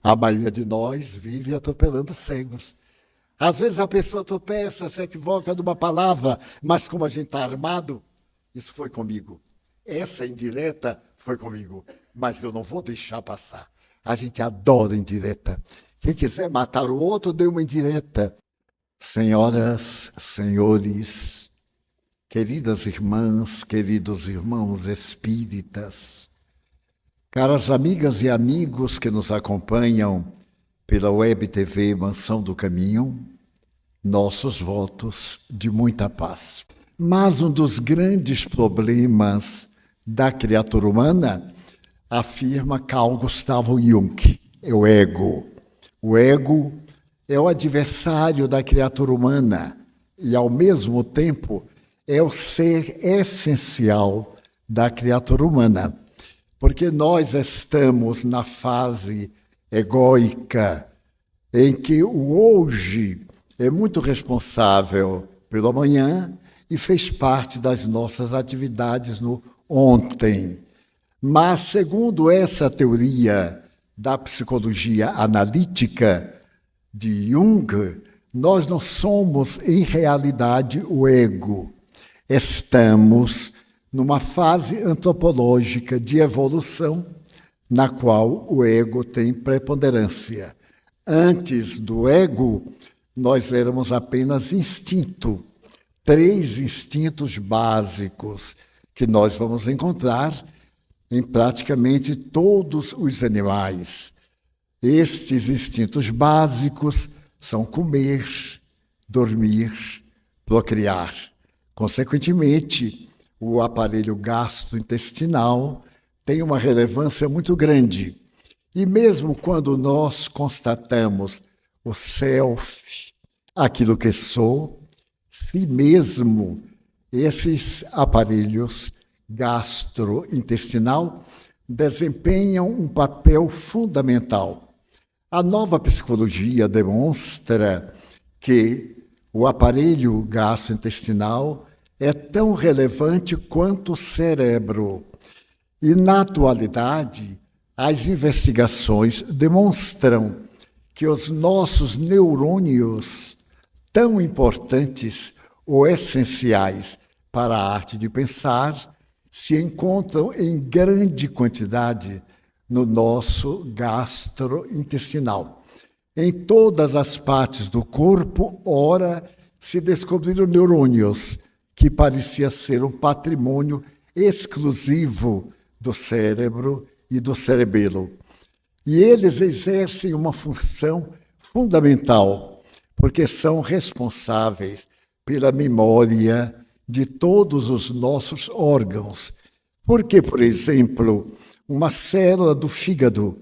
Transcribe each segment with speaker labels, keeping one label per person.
Speaker 1: A maioria de nós vive atropelando cegos. Às vezes a pessoa tropeça, se equivoca de uma palavra, mas como a gente está armado, isso foi comigo. Essa indireta foi comigo, mas eu não vou deixar passar. A gente adora indireta. Quem quiser matar o outro, dê uma indireta. Senhoras, senhores, queridas irmãs, queridos irmãos espíritas, caras amigas e amigos que nos acompanham pela Web TV Mansão do Caminho, nossos votos de muita paz. Mas um dos grandes problemas da criatura humana, afirma Carl Gustav Jung, é o ego. O ego é o adversário da criatura humana e, ao mesmo tempo, é o ser essencial da criatura humana. Porque nós estamos na fase egóica, em que o hoje é muito responsável pelo amanhã e fez parte das nossas atividades no ontem. Mas, segundo essa teoria da psicologia analítica de Jung, nós não somos, em realidade, o ego. Estamos numa fase antropológica de evolução, na qual o ego tem preponderância. Antes do ego, nós éramos apenas instinto. 3 instintos básicos que nós vamos encontrar em praticamente todos os animais. Estes instintos básicos são comer, dormir, procriar. Consequentemente, o aparelho gastrointestinal tem uma relevância muito grande. E mesmo quando nós constatamos o self, aquilo que sou, si mesmo, esses aparelhos gastrointestinal desempenham um papel fundamental. A nova psicologia demonstra que o aparelho gastrointestinal é tão relevante quanto o cérebro. E, na atualidade, as investigações demonstram que os nossos neurônios, tão importantes ou essenciais para a arte de pensar, se encontram em grande quantidade no nosso gastrointestinal. Em todas as partes do corpo, ora, se descobriram neurônios, que parecia ser um patrimônio exclusivo do cérebro e do cerebelo. E eles exercem uma função fundamental, porque são responsáveis pela memória de todos os nossos órgãos. Porque, por exemplo, uma célula do fígado,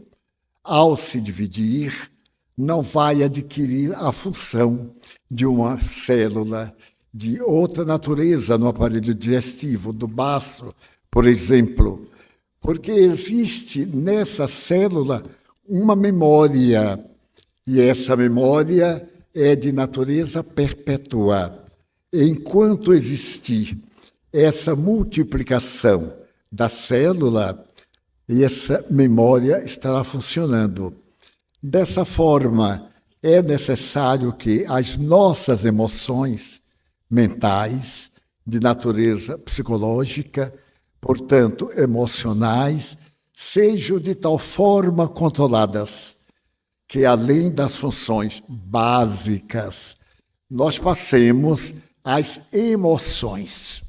Speaker 1: ao se dividir, não vai adquirir a função de uma célula de outra natureza no aparelho digestivo, do baço, por exemplo, porque existe nessa célula uma memória, e essa memória é de natureza perpétua. Enquanto existir essa multiplicação da célula, essa memória estará funcionando. Dessa forma, é necessário que as nossas emoções mentais, de natureza psicológica, portanto, emocionais, sejam de tal forma controladas que, além das funções básicas, nós passemos às emoções.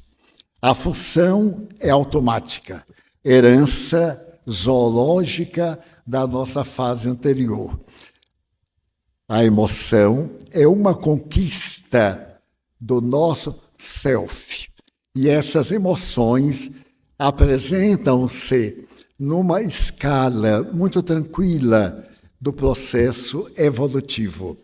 Speaker 1: A função é automática, herança zoológica da nossa fase anterior. A emoção é uma conquista do nosso self. E essas emoções apresentam-se numa escala muito tranquila do processo evolutivo.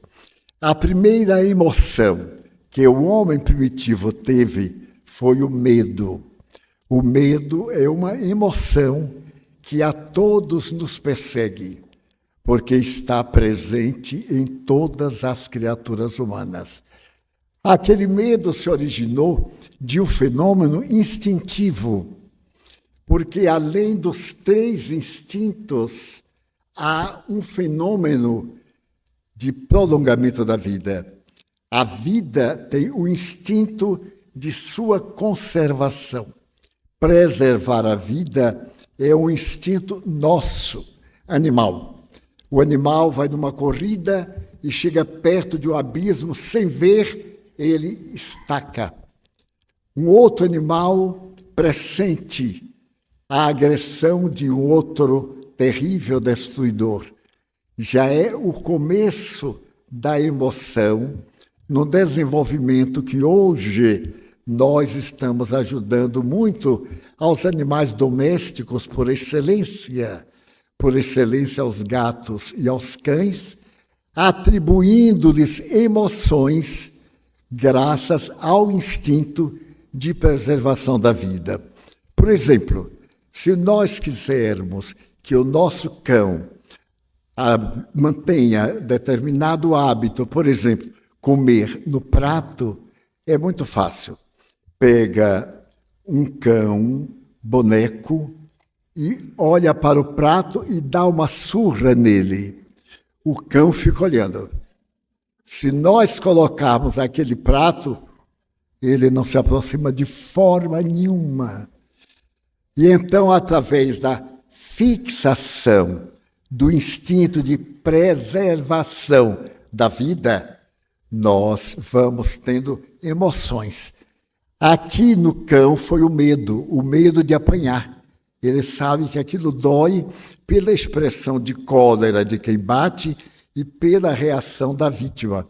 Speaker 1: A primeira emoção que o homem primitivo teve foi o medo. O medo é uma emoção que a todos nos persegue, porque está presente em todas as criaturas humanas. Aquele medo se originou de um fenômeno instintivo, porque além dos 3 instintos, há um fenômeno de prolongamento da vida. A vida tem o instinto de sua conservação. Preservar a vida é um instinto nosso, animal. O animal vai numa corrida e chega perto de um abismo, sem ver, ele estaca. Um outro animal pressente a agressão de um outro terrível destruidor. Já é o começo da emoção no desenvolvimento que hoje nós estamos ajudando muito aos animais domésticos por excelência aos gatos e aos cães, atribuindo-lhes emoções graças ao instinto de preservação da vida. Por exemplo, se nós quisermos que o nosso cão mantenha determinado hábito, por exemplo, comer no prato, é muito fácil. Pega um cão, boneco, e olha para o prato e dá uma surra nele. O cão fica olhando. Se nós colocarmos aquele prato, ele não se aproxima de forma nenhuma. E então, através da fixação do instinto de preservação da vida, nós vamos tendo emoções. Aqui no cão foi o medo de apanhar. Ele sabe que aquilo dói pela expressão de cólera de quem bate e pela reação da vítima.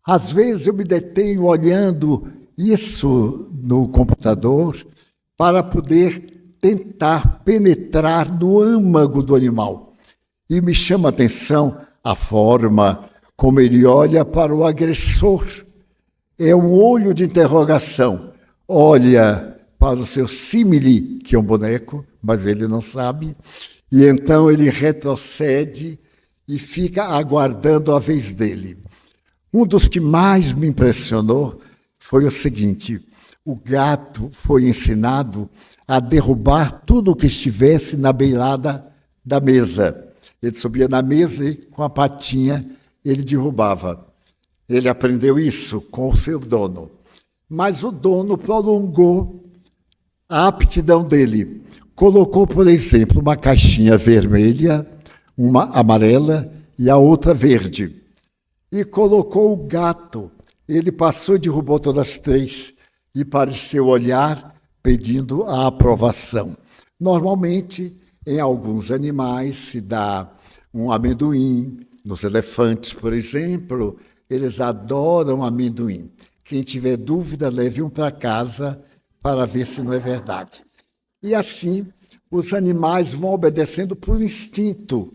Speaker 1: Às vezes eu me detenho olhando isso no computador para poder tentar penetrar no âmago do animal. E me chama a atenção a forma como ele olha para o agressor. É um olho de interrogação. Olha para o seu símile, que é um boneco, mas ele não sabe, e então ele retrocede e fica aguardando a vez dele. Um dos que mais me impressionou foi o seguinte: o gato foi ensinado a derrubar tudo o que estivesse na beirada da mesa. Ele subia na mesa e, com a patinha, ele derrubava. Ele aprendeu isso com o seu dono. Mas o dono prolongou a aptidão dele. Colocou, por exemplo, uma caixinha vermelha, uma amarela e a outra verde. E colocou o gato. Ele passou e derrubou todas as três e pareceu olhar pedindo a aprovação. Normalmente, em alguns animais se dá um amendoim. Nos elefantes, por exemplo, eles adoram amendoim. Quem tiver dúvida, leve um para casa para ver se não é verdade. E assim, os animais vão obedecendo por instinto.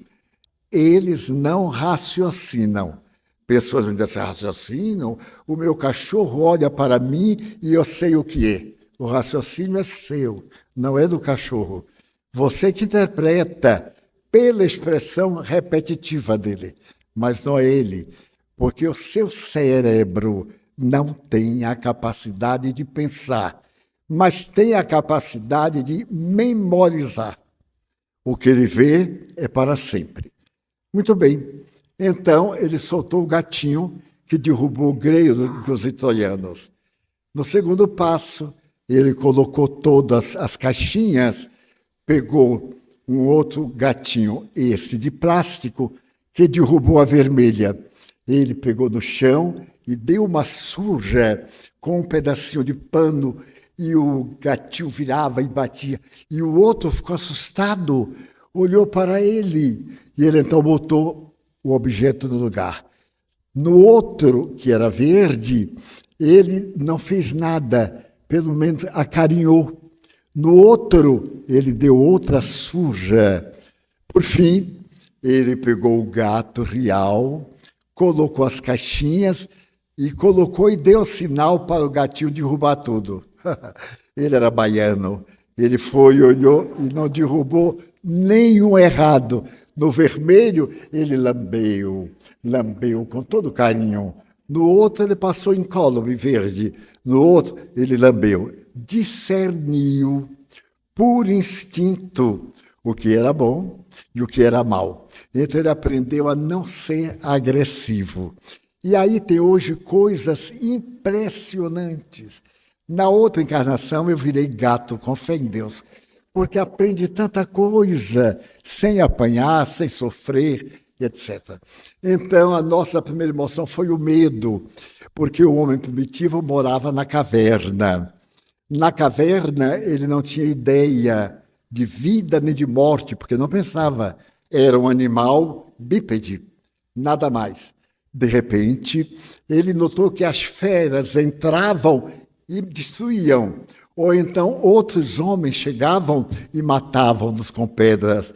Speaker 1: Eles não raciocinam. Pessoas vão dizer, raciocinam? O meu cachorro olha para mim e eu sei o que é. O raciocínio é seu, não é do cachorro. Você que interpreta pela expressão repetitiva dele, mas não é ele, porque o seu cérebro não tem a capacidade de pensar, mas tem a capacidade de memorizar. O que ele vê é para sempre. Muito bem. Então, ele soltou o gatinho que derrubou o greio dos italianos. No segundo passo, ele colocou todas as caixinhas, pegou um outro gatinho, esse de plástico, que derrubou a vermelha. Ele pegou no chão e deu uma surra com um pedacinho de pano, e o gatinho virava e batia. E o outro ficou assustado, olhou para ele, e ele então botou o objeto no lugar. No outro, que era verde, ele não fez nada, pelo menos acarinhou. No outro, ele deu outra surra. Por fim, ele pegou o gato real, colocou as caixinhas e colocou e deu sinal para o gatinho derrubar tudo. Ele era baiano. Ele foi, olhou e não derrubou nenhum errado. No vermelho, ele lambeu com todo carinho. No outro, ele passou incólume verde. No outro, ele lambeu. Discerniu, por instinto, o que era bom e o que era mal. Então ele aprendeu a não ser agressivo. E aí tem hoje coisas impressionantes. Na outra encarnação eu virei gato, com fé em Deus, porque aprendi tanta coisa sem apanhar, sem sofrer, etc. Então a nossa primeira emoção foi o medo, porque o homem primitivo morava na caverna. Na caverna ele não tinha ideia de vida nem de morte, porque não pensava. Era um animal bípede, nada mais. De repente, ele notou que as feras entravam e destruíam. Ou então outros homens chegavam e matavam-nos com pedras.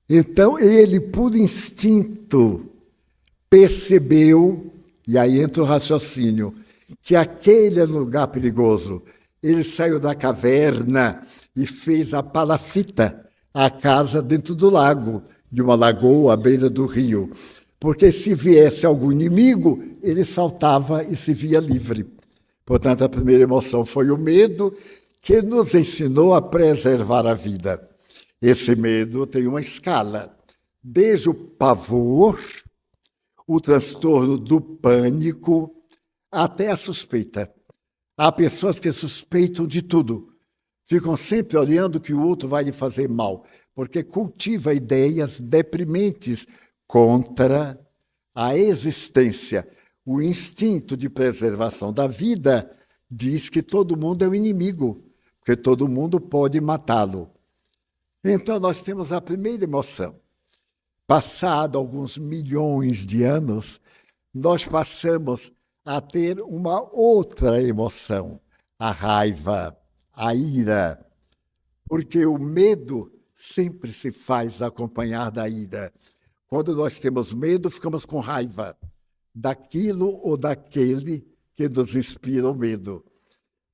Speaker 1: Então ele, por instinto, percebeu, e aí entra o raciocínio, que aquele é um lugar perigoso. Ele saiu da caverna e fez a palafita, a casa dentro do lago, de uma lagoa à beira do rio. Porque se viesse algum inimigo, ele saltava e se via livre. Portanto, a primeira emoção foi o medo, que nos ensinou a preservar a vida. Esse medo tem uma escala, desde o pavor, o transtorno do pânico, até a suspeita. Há pessoas que suspeitam de tudo, ficam sempre olhando que o outro vai lhe fazer mal, porque cultiva ideias deprimentes contra a existência. O instinto de preservação da vida diz que todo mundo é o inimigo, porque todo mundo pode matá-lo. Então, nós temos a primeira emoção. Passado alguns milhões de anos, nós passamos a ter uma outra emoção, a raiva, a ira, porque o medo sempre se faz acompanhar da ira. Quando nós temos medo, ficamos com raiva daquilo ou daquele que nos inspira o medo.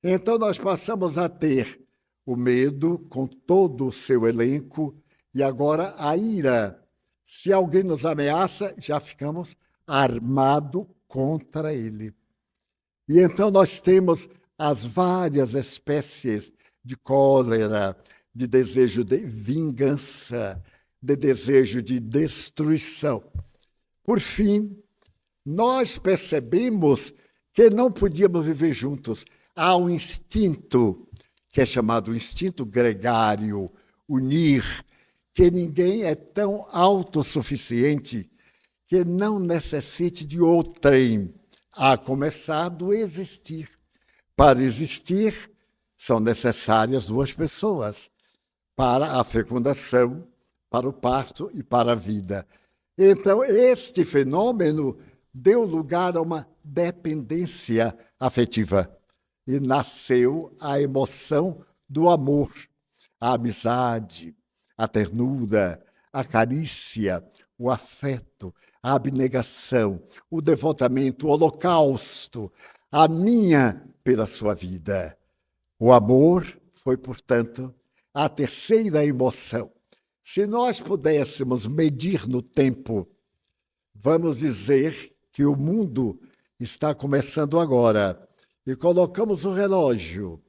Speaker 1: Então, nós passamos a ter o medo com todo o seu elenco e agora a ira. Se alguém nos ameaça, já ficamos armados contra ele. E então nós temos as várias espécies de cólera, de desejo de vingança, de desejo de destruição. Por fim, nós percebemos que não podíamos viver juntos. Há um instinto, que é chamado instinto gregário, unir, que ninguém é tão autossuficiente que não necessite de outrem, a começar do existir. Para existir, são necessárias duas pessoas, para a fecundação, para o parto e para a vida. Então, este fenômeno deu lugar a uma dependência afetiva e nasceu a emoção do amor, a amizade, a ternura, a carícia, o afeto, a abnegação, o devotamento, o holocausto, a minha pela sua vida. O amor foi, portanto, a terceira emoção. Se nós pudéssemos medir no tempo, vamos dizer que o mundo está começando agora e colocamos o relógio.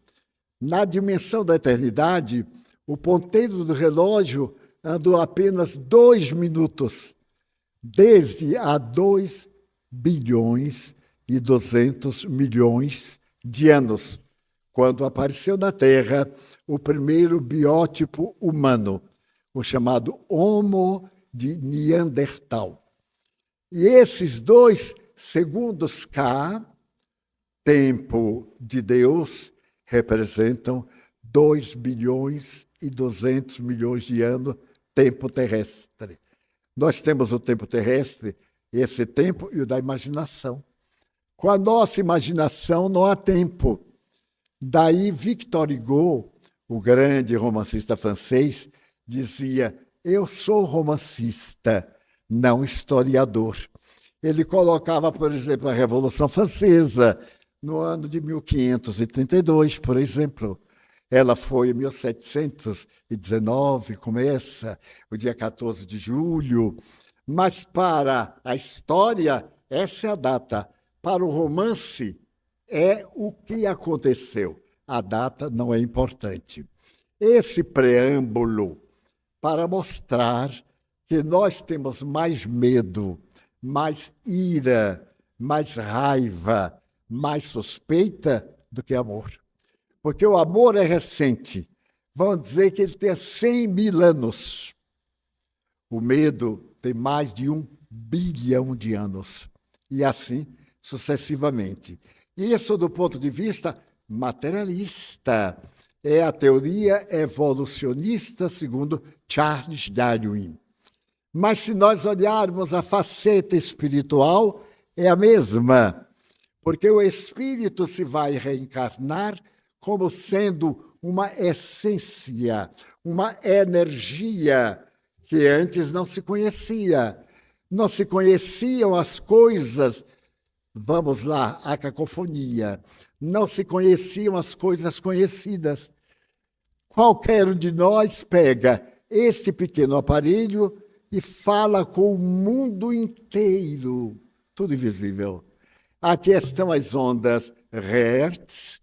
Speaker 1: Na dimensão da eternidade, o ponteiro do relógio andou apenas 2 minutos, desde há 2 bilhões e 200 milhões de anos, quando apareceu na Terra o primeiro biótipo humano, o chamado Homo de Neandertal. E esses 2 segundos K, tempo de Deus, representam 2 bilhões e 200 milhões de anos, tempo terrestre. Nós temos o tempo terrestre, esse tempo e o da imaginação. Com a nossa imaginação não há tempo. Daí Victor Hugo, o grande romancista francês, dizia: eu sou romancista, não historiador. Ele colocava, por exemplo, a Revolução Francesa no ano de 1532, por exemplo. Ela foi em 1719, começa o dia 14 de julho, mas para a história, essa é a data. Para o romance, é o que aconteceu. A data não é importante. Esse preâmbulo para mostrar que nós temos mais medo, mais ira, mais raiva, mais suspeita do que amor. Porque o amor é recente. Vão dizer que ele tem 100 mil anos. O medo tem mais de 1 bilhão de anos. E assim sucessivamente. Isso do ponto de vista materialista. É a teoria evolucionista, segundo Charles Darwin. Mas se nós olharmos a faceta espiritual, é a mesma. Porque o espírito se vai reencarnar como sendo uma essência, uma energia que antes não se conhecia. Não se conheciam as coisas, vamos lá, a cacofonia. Não se conheciam as coisas conhecidas. Qualquer um de nós pega este pequeno aparelho e fala com o mundo inteiro, tudo invisível. Aqui estão as ondas Hertz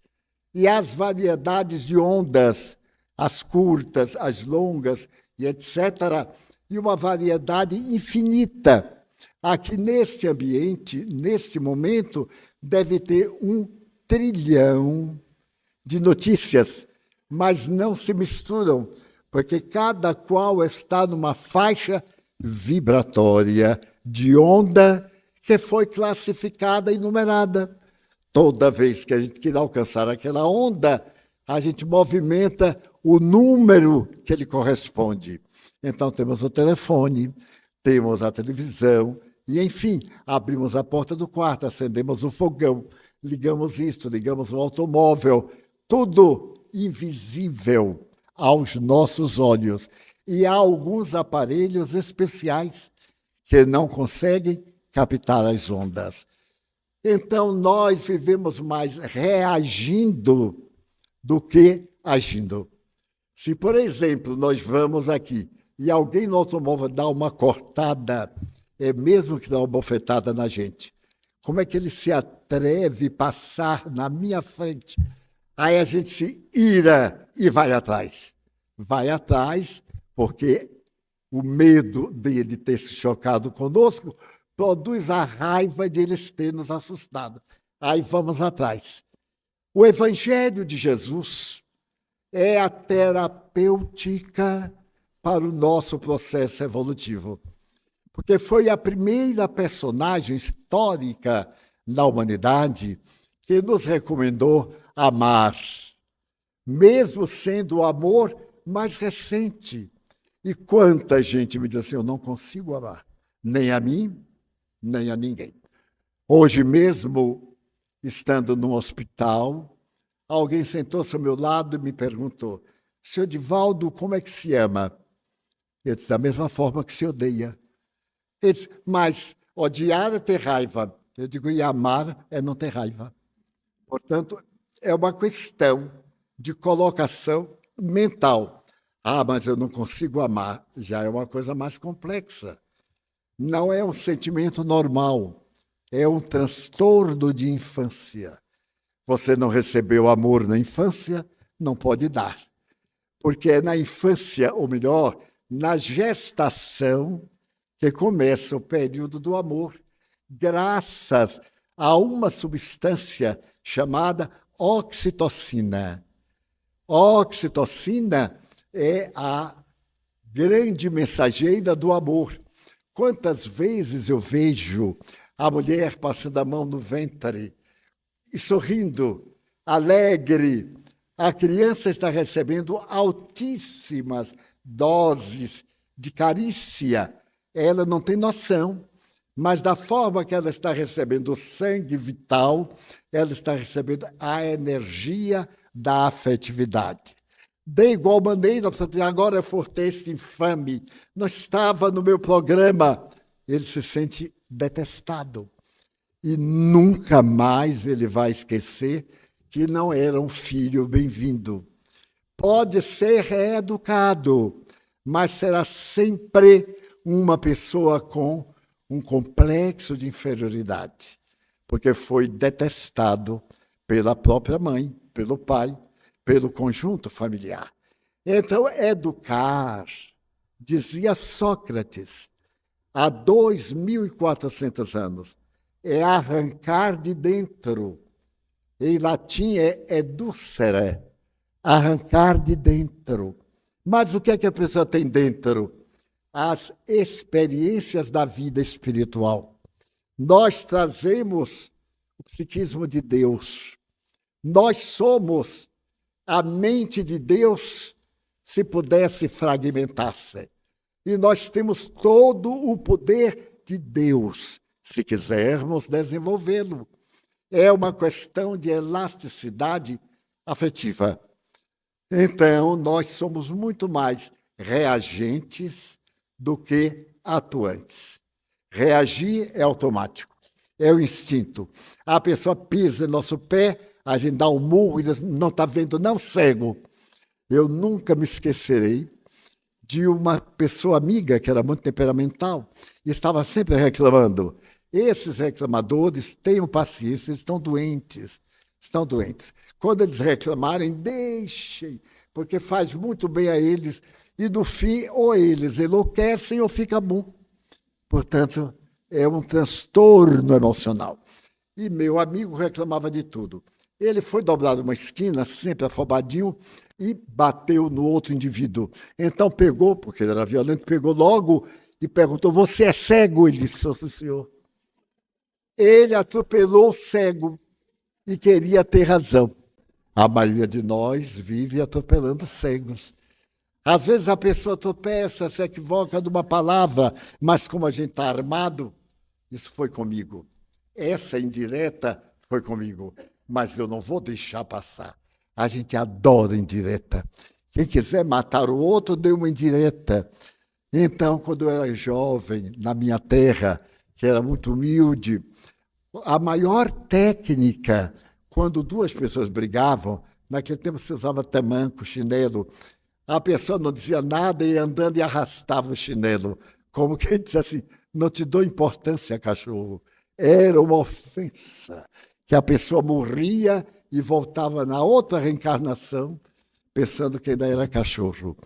Speaker 1: e as variedades de ondas, as curtas, as longas e etc., e uma variedade infinita. Aqui neste ambiente, neste momento, deve ter 1 trilhão de notícias, mas não se misturam, porque cada qual está numa faixa vibratória de onda que foi classificada e numerada. Toda vez que a gente quer alcançar aquela onda, a gente movimenta o número que ele corresponde. Então, temos o telefone, temos a televisão, e, enfim, abrimos a porta do quarto, acendemos o fogão, ligamos isto, ligamos o automóvel, tudo invisível aos nossos olhos. E há alguns aparelhos especiais que não conseguem captar as ondas. Então, nós vivemos mais reagindo do que agindo. Se, por exemplo, nós vamos aqui e alguém no automóvel dá uma cortada, é mesmo que dá uma bofetada na gente. Como é que ele se atreve a passar na minha frente? Aí a gente se ira e vai atrás. Vai atrás porque o medo dele ter se chocado conosco produz a raiva de eles terem nos assustado. Aí vamos atrás. O Evangelho de Jesus é a terapêutica para o nosso processo evolutivo. Porque foi a primeira personagem histórica na humanidade que nos recomendou amar, mesmo sendo o amor mais recente. E quanta gente me diz assim, eu não consigo amar, nem a mim, nem a ninguém. Hoje mesmo, estando no hospital, alguém sentou-se ao meu lado e me perguntou, Sr. Divaldo, como é que se ama? Eu disse, da mesma forma que se odeia. Ele disse, mas odiar é ter raiva. Eu digo, e amar é não ter raiva. Portanto, é uma questão de colocação mental. Ah, mas eu não consigo amar. Já é uma coisa mais complexa. Não é um sentimento normal. É um transtorno de infância. Você não recebeu amor na infância, não pode dar. Porque é na infância, ou melhor, na gestação, que começa o período do amor, graças a uma substância chamada oxitocina. Oxitocina é a grande mensageira do amor. Quantas vezes eu vejo a mulher passando a mão no ventre e sorrindo, alegre. A criança está recebendo altíssimas doses de carícia. Ela não tem noção, mas da forma que ela está recebendo o sangue vital, ela está recebendo a energia da afetividade. De igual maneira, agora for este infame, não estava no meu programa, ele se sente detestado. E nunca mais ele vai esquecer que não era um filho bem-vindo. Pode ser reeducado, mas será sempre uma pessoa com um complexo de inferioridade, porque foi detestado pela própria mãe, pelo pai, pelo conjunto familiar. Então, educar Dizia Sócrates, há 2.400 anos, é arrancar de dentro. Em latim é educere, arrancar de dentro. Mas o que é que a pessoa tem dentro? As experiências da vida espiritual. Nós trazemos o psiquismo de Deus. Nós somos a mente de Deus se pudesse fragmentar-se. E nós temos todo o poder de Deus, se quisermos desenvolvê-lo. É uma questão de elasticidade afetiva. Então, nós somos muito mais reagentes do que atuantes. Reagir é automático, é o instinto. A pessoa pisa no nosso pé, a gente dá um murro e diz, não está vendo, não, cego. Eu nunca me esquecerei de uma pessoa amiga que era muito temperamental e estava sempre reclamando. Esses reclamadores, tenham paciência, eles estão doentes. Estão doentes. Quando eles reclamarem, deixem, porque faz muito bem a eles. E, no fim, ou eles enlouquecem ou fica bom. Portanto, é um transtorno emocional. E meu amigo reclamava de tudo. Ele foi dobrar uma esquina, sempre afobadinho, e bateu no outro indivíduo. Então pegou, porque ele era violento, pegou logo e perguntou, você é cego? Ele disse, sou, senhor. Ele atropelou o cego e queria ter razão. A maioria de nós vive atropelando cegos. Às vezes a pessoa tropeça, se equivoca de uma palavra, mas como a gente está armado, isso foi comigo. Essa indireta foi comigo, mas eu não vou deixar passar. A gente adora indireta. Quem quiser matar o outro, dê uma indireta. Então, quando eu era jovem, na minha terra, que era muito humilde, a maior técnica, quando duas pessoas brigavam, naquele tempo se usava tamanco, chinelo, a pessoa não dizia nada e ia andando e arrastava o chinelo, como quem diz assim, não te dou importância, cachorro. Era uma ofensa, que a pessoa morria e voltava na outra reencarnação, pensando que ainda era cachorro.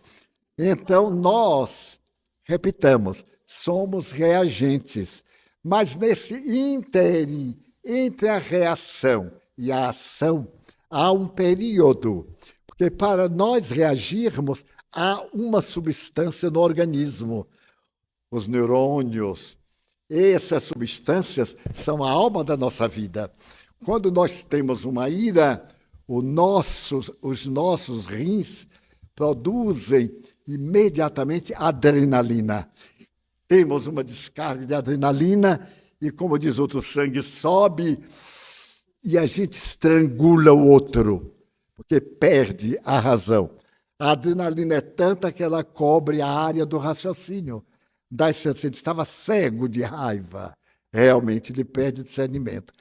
Speaker 1: Então, nós, repitamos, somos reagentes, mas nesse ínterim, entre a reação e a ação, há um período. Porque para nós reagirmos, há uma substância no organismo, os neurônios. Essas substâncias são a alma da nossa vida. Quando nós temos uma ira, os nossos rins produzem imediatamente adrenalina. Temos uma descarga de adrenalina e, como diz outro, o sangue sobe e a gente estrangula o outro, porque perde a razão. A adrenalina é tanta que ela cobre a área do raciocínio. Ele estava cego de raiva. Realmente, ele perde o discernimento.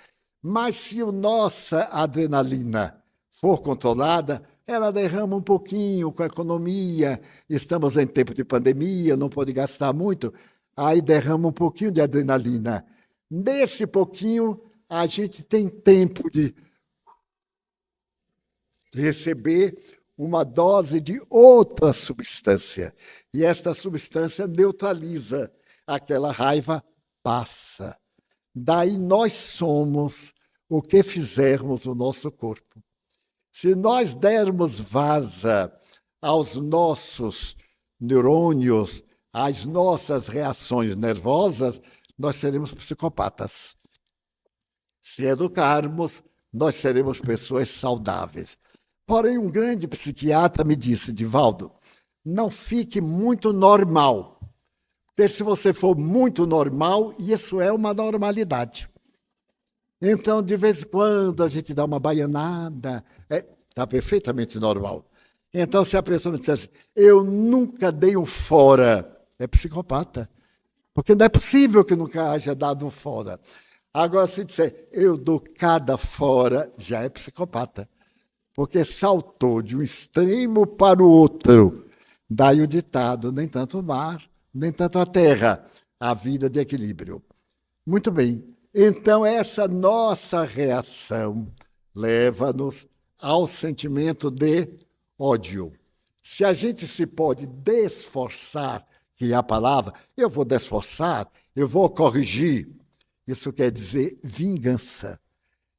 Speaker 1: Mas se a nossa adrenalina for controlada, ela derrama um pouquinho com a economia. Estamos em tempo de pandemia, não pode gastar muito. Aí derrama um pouquinho de adrenalina. Nesse pouquinho, a gente tem tempo de receber uma dose de outra substância. E esta substância neutraliza. Aquela raiva passa. Daí nós somos o que fizermos no nosso corpo. Se nós dermos vaza aos nossos neurônios, às nossas reações nervosas, nós seremos psicopatas. Se educarmos, nós seremos pessoas saudáveis. Porém, um grande psiquiatra me disse, Divaldo, não fique muito normal. Porque se você for muito normal, isso é uma normalidade. Então, de vez em quando, a gente dá uma baianada. Está perfeitamente normal. Então, se a pessoa me disser assim, eu nunca dei um fora, é psicopata. Porque não é possível que nunca haja dado um fora. Agora, se disser, eu dou cada fora, já é psicopata. Porque saltou de um extremo para o outro. Daí o ditado, nem tanto o mar, nem tanto a terra, a vida de equilíbrio. Muito bem. Então, essa nossa reação leva-nos ao sentimento de ódio. Se a gente se pode desforçar que é a palavra, eu vou desforçar, eu vou corrigir. Isso quer dizer vingança.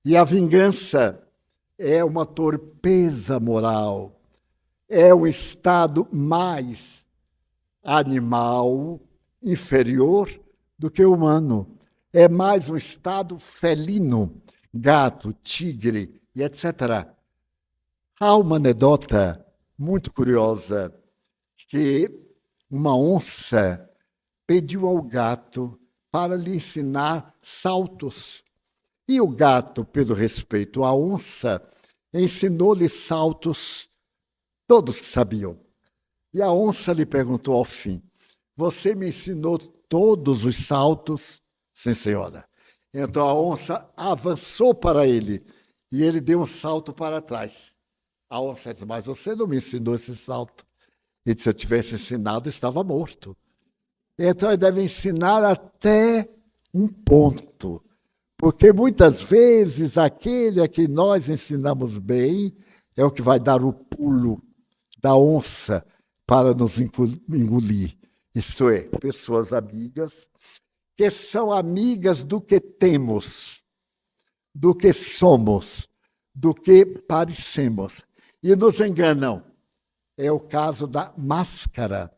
Speaker 1: E a vingança é uma torpeza moral, é um estado mais animal, inferior do que humano. É mais um estado felino, gato, tigre e etc. Há uma anedota muito curiosa que uma onça pediu ao gato para lhe ensinar saltos. E o gato, pelo respeito à onça, ensinou-lhe saltos todos que sabiam. E a onça lhe perguntou ao fim: você me ensinou todos os saltos? Sim, senhora. Então a onça avançou para ele e ele deu um salto para trás. A onça disse: mas você não me ensinou esse salto. Ele disse: se eu tivesse ensinado, estava morto. Então ele deve ensinar até um ponto. Porque muitas vezes aquele a que nós ensinamos bem é o que vai dar o pulo da onça para nos engolir. Isto é, pessoas amigas que são amigas do que temos, do que somos, do que parecemos. E nos enganam. É o caso da máscara.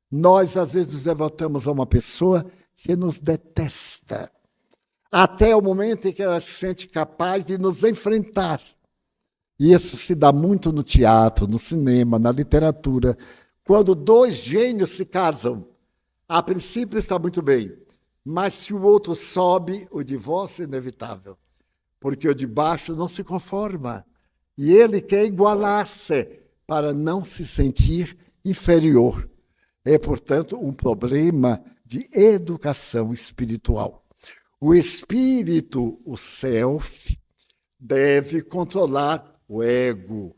Speaker 1: Nós, às vezes, nos devotamos a uma pessoa que nos detesta, até o momento em que ela se sente capaz de nos enfrentar. E isso se dá muito no teatro, no cinema, na literatura. Quando dois gênios se casam, a princípio está muito bem, mas se o outro sobe, o divórcio é inevitável, porque o de baixo não se conforma. E ele quer igualar-se para não se sentir inferior. É, portanto, um problema de educação espiritual. O espírito, o self, deve controlar o ego,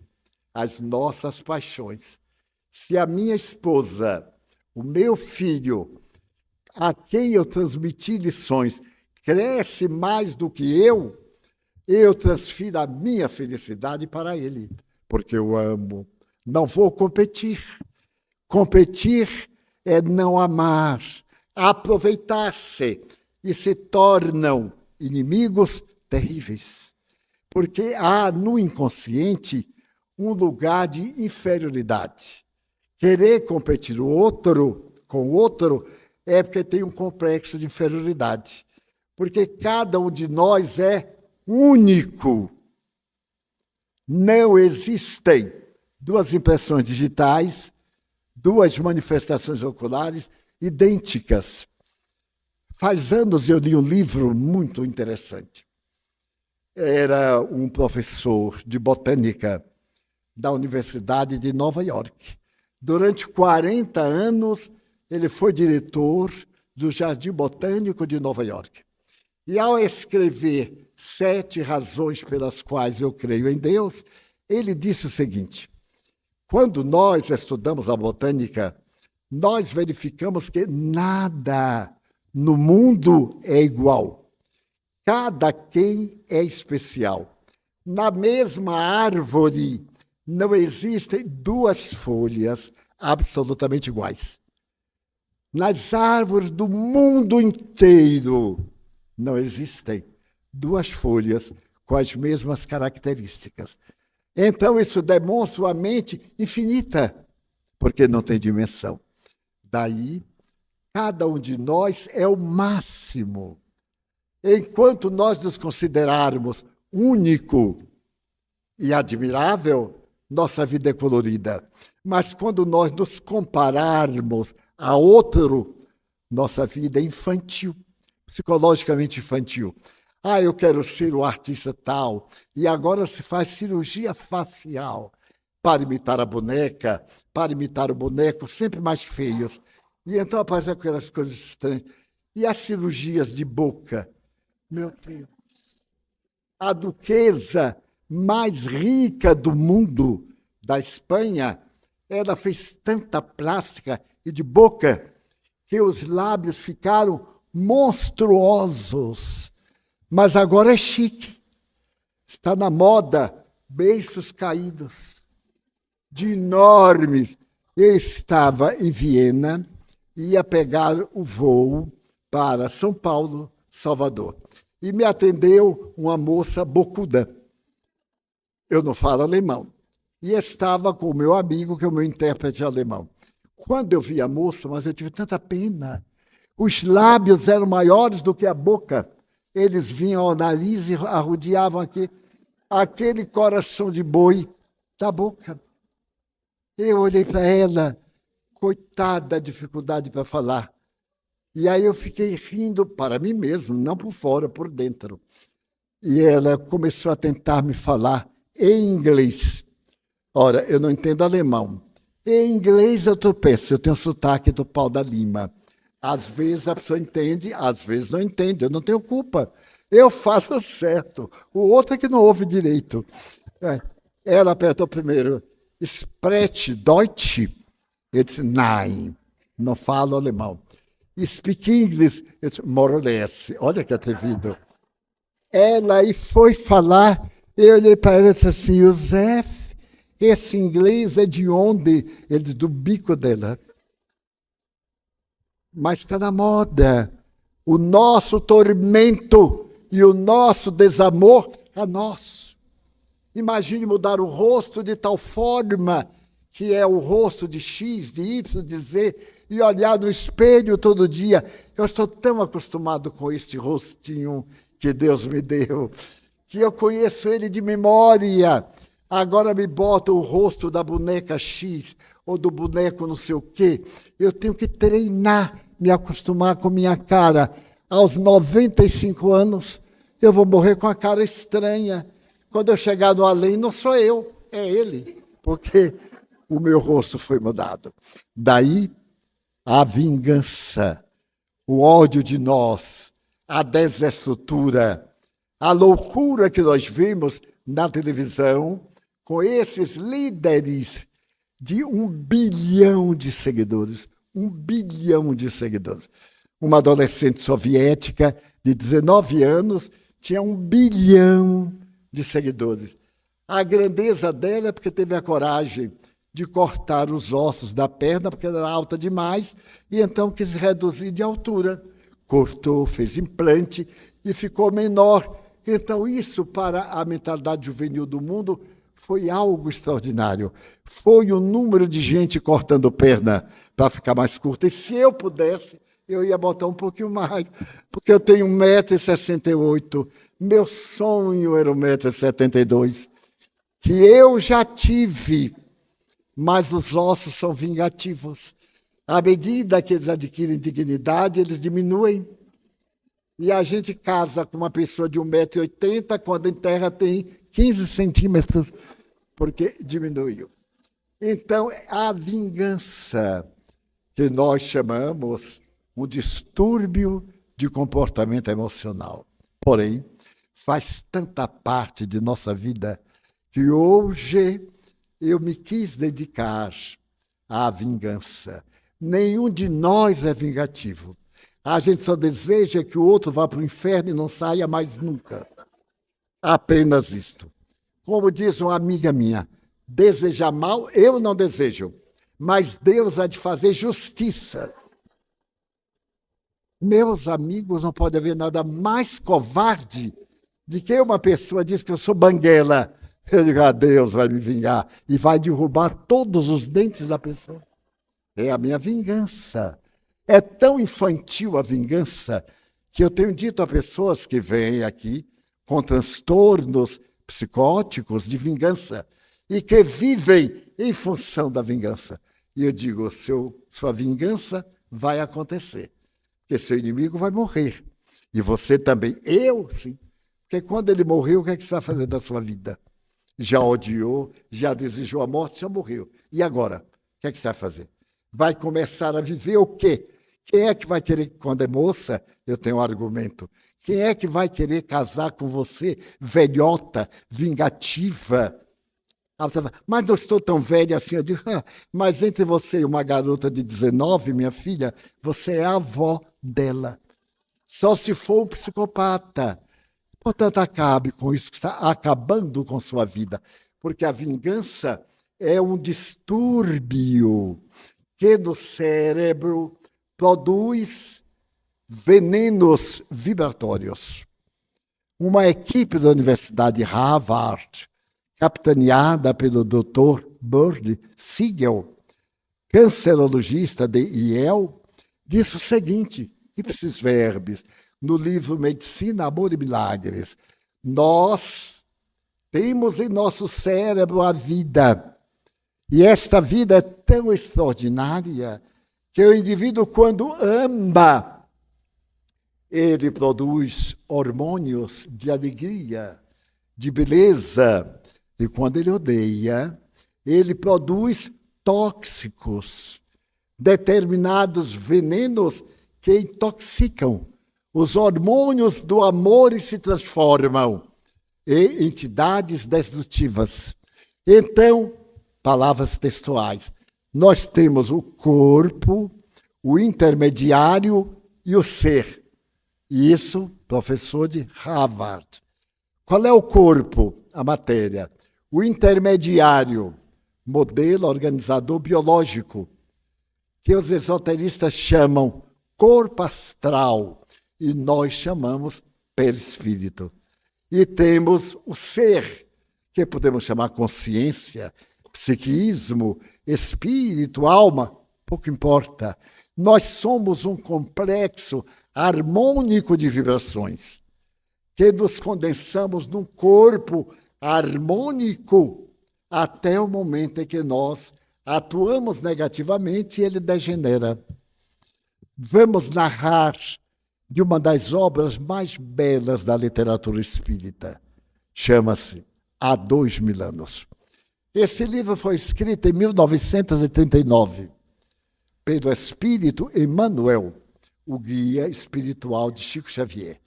Speaker 1: as nossas paixões. Se a minha esposa, o meu filho, a quem eu transmiti lições, cresce mais do que eu transfiro a minha felicidade para ele, porque eu amo. Não vou competir. Competir é não amar, aproveitar-se, e se tornam inimigos terríveis. Porque há no inconsciente um lugar de inferioridade. Querer competir com o outro é porque tem um complexo de inferioridade. Porque cada um de nós é único. Não existem duas impressões digitais, duas manifestações oculares idênticas. Faz anos eu li um livro muito interessante. Era um professor de botânica da Universidade de Nova York. Durante 40 anos, ele foi diretor do Jardim Botânico de Nova York. E ao escrever 7 razões pelas quais eu creio em Deus, ele disse o seguinte: quando nós estudamos a botânica, nós verificamos que nada no mundo é igual. Cada quem é especial. Na mesma árvore não existem 2 folhas absolutamente iguais. Nas árvores do mundo inteiro não existem 2 folhas com as mesmas características. Então, isso demonstra uma mente infinita, porque não tem dimensão. Daí, cada um de nós é o máximo. Enquanto nós nos considerarmos único e admirável, nossa vida é colorida. Mas quando nós nos compararmos a outro, nossa vida é infantil, psicologicamente infantil. Ah, eu quero ser o artista tal, e agora se faz cirurgia facial para imitar a boneca, para imitar o boneco, sempre mais feios. E então aparecem aquelas coisas estranhas. E as cirurgias de boca? Meu Deus! A duquesa mais rica do mundo, da Espanha, ela fez tanta plástica e de boca que os lábios ficaram monstruosos. Mas agora é chique. Está na moda beiços caídos, de enormes. Eu estava em Viena ia pegar o voo para São Paulo, Salvador. E me atendeu uma moça bocuda. Eu não falo alemão. E estava com o meu amigo, que é o meu intérprete alemão. Quando eu vi a moça, mas eu tive tanta pena. Os lábios eram maiores do que a boca. Eles vinham ao nariz e arrodeavam aqui, aquele coração de boi da boca. Eu olhei para ela, coitada da dificuldade para falar. E aí eu fiquei rindo para mim mesmo, não por fora, por dentro. E ela começou a tentar me falar em inglês. Ora, eu não entendo alemão. Em inglês eu estou péssimo, eu tenho sotaque do pau da Lima. Às vezes a pessoa entende, às vezes não entende, eu não tenho culpa. Eu falo certo, o outro é que não ouve direito. Ela apertou primeiro, Spreche Deutsch? Eu disse, nein, não falo alemão. Speak English? Eu disse, more or less. Olha que atrevido. Ela aí foi falar, eu olhei para ela e disse assim, Josef, esse inglês é de onde? Ele disse, do bico dela. Mas está na moda. O nosso tormento e o nosso desamor é nosso. Imagine mudar o rosto de tal forma que é o rosto de X, de Y, de Z, e olhar no espelho todo dia. Eu estou tão acostumado com este rostinho que Deus me deu, que eu conheço ele de memória. Agora me bota o rosto da boneca X ou do boneco não sei o quê. Eu tenho que treinar, me acostumar com minha cara. Aos 95 anos, eu vou morrer com a cara estranha. Quando eu chegar no além, não sou eu, é ele, porque o meu rosto foi mudado. Daí, a vingança, o ódio de nós, a desestrutura, a loucura que nós vimos na televisão, com esses líderes de 1 bilhão de seguidores. 1 bilhão de seguidores. Uma adolescente soviética de 19 anos tinha 1 bilhão de seguidores. A grandeza dela é porque teve a coragem de cortar os ossos da perna, porque ela era alta demais, e então quis reduzir de altura. Cortou, fez implante e ficou menor. Então, isso, para a mentalidade juvenil do mundo, foi algo extraordinário. Foi o número de gente cortando perna para ficar mais curta. E se eu pudesse, eu ia botar um pouquinho mais, porque eu tenho 1,68 m. Meu sonho era 1,72 m, que eu já tive, mas os ossos são vingativos. À medida que eles adquirem dignidade, eles diminuem. E a gente casa com uma pessoa de 1,80 m, quando em terra tem 15 centímetros, porque diminuiu. Então, a vingança, que nós chamamos um distúrbio de comportamento emocional. Porém, faz tanta parte de nossa vida que hoje eu me quis dedicar à vingança. Nenhum de nós é vingativo. A gente só deseja que o outro vá para o inferno e não saia mais nunca. Apenas isto. Como diz uma amiga minha, desejar mal eu não desejo, mas Deus há de fazer justiça. Meus amigos, não pode haver nada mais covarde de que uma pessoa diz que eu sou banguela. Eu digo, Deus vai me vingar e vai derrubar todos os dentes da pessoa. É a minha vingança. É tão infantil a vingança que eu tenho dito a pessoas que vêm aqui com transtornos psicóticos de vingança e que vivem em função da vingança. E eu digo, sua vingança vai acontecer, porque seu inimigo vai morrer. E você também. Eu, sim. Porque quando ele morreu, o que é que você vai fazer da sua vida? Já odiou, já desejou a morte, já morreu. E agora? O que é que você vai fazer? Vai começar a viver o quê? Quem é que vai querer, quando é moça, eu tenho um argumento, quem é que vai querer casar com você, velhota, vingativa? Mas não estou tão velha assim. Eu digo, mas entre você e uma garota de 19, minha filha, você é a avó dela. Só se for um psicopata. Portanto, acabe com isso, que está acabando com sua vida. Porque a vingança é um distúrbio que no cérebro produz venenos vibratórios. Uma equipe da Universidade de Harvard, capitaneada pelo Dr. Burt Siegel, cancerologista de Yale, disse o seguinte, ipsis verbis, no livro Medicina, Amor e Milagres: nós temos em nosso cérebro a vida, e esta vida é tão extraordinária que o indivíduo, quando ama, ele produz hormônios de alegria, de beleza, e quando ele odeia, ele produz tóxicos, determinados venenos que intoxicam. Os hormônios do amor se transformam em entidades destrutivas. Então, palavras textuais, nós temos o corpo, o intermediário e o ser. Isso, professor de Harvard. Qual é o corpo? A matéria. O intermediário, modelo organizador biológico, que os esoteristas chamam corpo astral e nós chamamos perispírito. E temos o ser, que podemos chamar consciência, psiquismo, espírito, alma, pouco importa. Nós somos um complexo harmônico de vibrações, que nos condensamos num corpo harmônico até o momento em que nós atuamos negativamente e ele degenera. Vamos narrar de uma das obras mais belas da literatura espírita. Chama-se Há 2000 anos. Esse livro foi escrito em 1939 pelo espírito Emmanuel, o guia espiritual de Chico Xavier,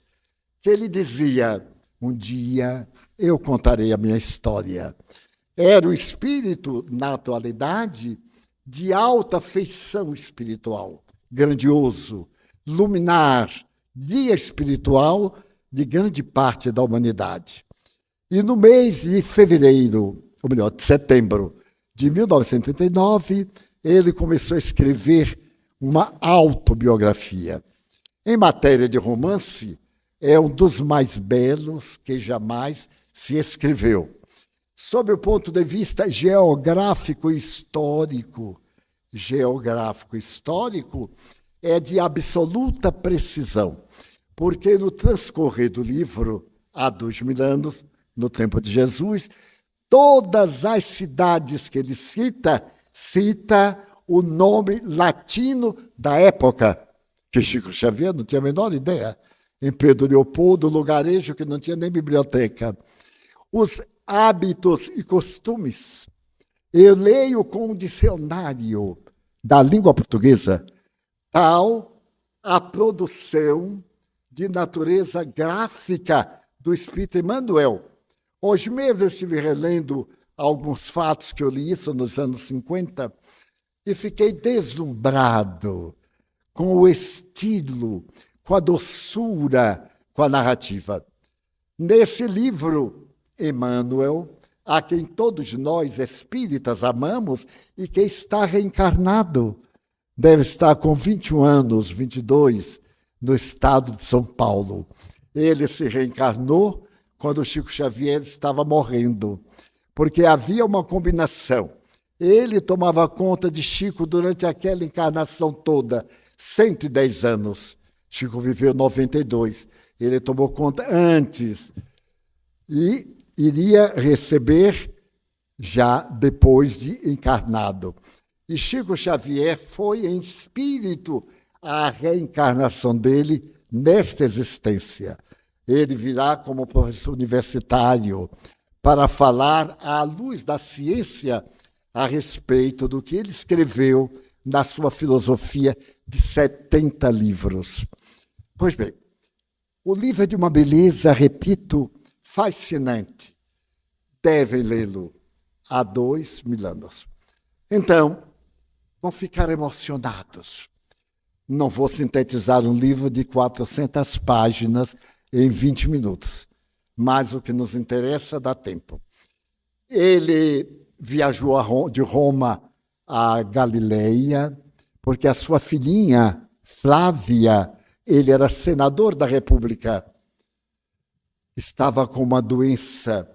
Speaker 1: que ele dizia: um dia eu contarei a minha história. Era o espírito, na atualidade, de alta feição espiritual, grandioso, luminar, guia espiritual de grande parte da humanidade. E no mês de fevereiro, ou melhor, de setembro de 1939, ele começou a escrever uma autobiografia. Em matéria de romance, é um dos mais belos que jamais se escreveu. Sob o ponto de vista geográfico e histórico, é de absoluta precisão, porque no transcorrer do livro, há 2000 anos, no tempo de Jesus, todas as cidades que ele cita o nome latino da época, que Chico Xavier não tinha a menor ideia. Em Pedro Leopoldo, lugarejo que não tinha nem biblioteca. Os hábitos e costumes. Eu leio com um dicionário da língua portuguesa, tal a produção de natureza gráfica do Espírito Emmanuel. Hoje mesmo eu estive relendo alguns fatos que eu li isso nos anos 50 e fiquei deslumbrado com o estilo, com a doçura, com a narrativa. Nesse livro, Emmanuel, a quem todos nós espíritas amamos e que está reencarnado, deve estar com 21 anos, 22, no estado de São Paulo. Ele se reencarnou quando Chico Xavier estava morrendo, porque havia uma combinação. Ele tomava conta de Chico durante aquela encarnação toda, 110 anos. Chico viveu 92. Ele tomou conta antes e iria receber já depois de encarnado. E Chico Xavier foi em espírito a reencarnação dele nesta existência. Ele virá como professor universitário para falar à luz da ciência a respeito do que ele escreveu na sua filosofia de 70 livros. Pois bem, o livro é de uma beleza, repito, fascinante. Devem lê-lo. Há 2000 anos. Então, vão ficar emocionados. Não vou sintetizar um livro de 400 páginas em 20 minutos, mas o que nos interessa dá tempo. Ele viajou de Roma a Galileia, porque a sua filhinha Flávia, ele era senador da República, estava com uma doença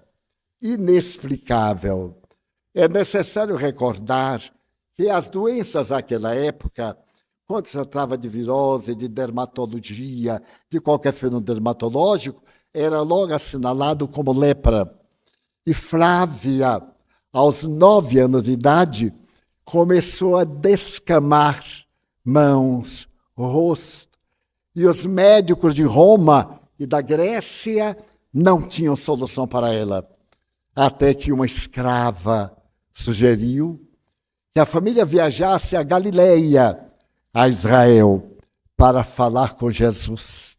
Speaker 1: inexplicável. É necessário recordar que as doenças naquela época, quando se tratava de virose, de dermatologia, de qualquer fenômeno dermatológico, era logo assinalado como lepra. E Flávia, aos 9 anos de idade, começou a descamar mãos, rosto. E os médicos de Roma e da Grécia não tinham solução para ela. Até que uma escrava sugeriu que a família viajasse a Galileia, a Israel, para falar com Jesus.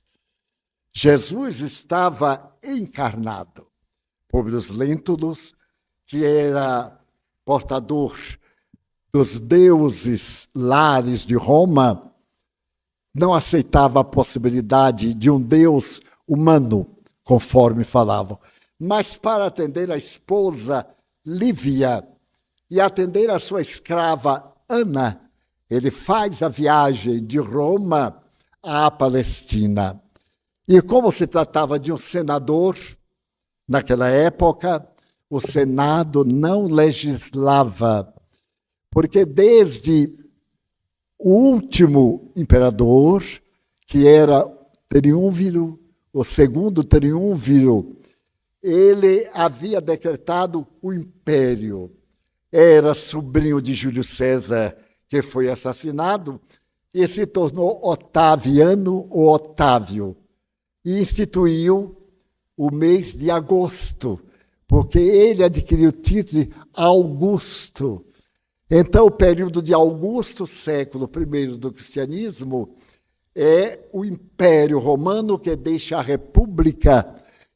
Speaker 1: Jesus estava encarnado. Públio Lentulus, que era portador dos deuses lares de Roma, não aceitava a possibilidade de um Deus humano, conforme falavam. Mas para atender a esposa Lívia e atender a sua escrava Ana, ele faz a viagem de Roma à Palestina. E como se tratava de um senador, naquela época, o Senado não legislava, porque desde o último imperador, que era Triunviro, o segundo Triunviro, ele havia decretado o império. Era sobrinho de Júlio César, que foi assassinado, e se tornou Otaviano ou Otávio, e instituiu o mês de agosto, porque ele adquiriu o título de Augusto. Então, o período de Augusto, século I do cristianismo, é o Império Romano que deixa a República,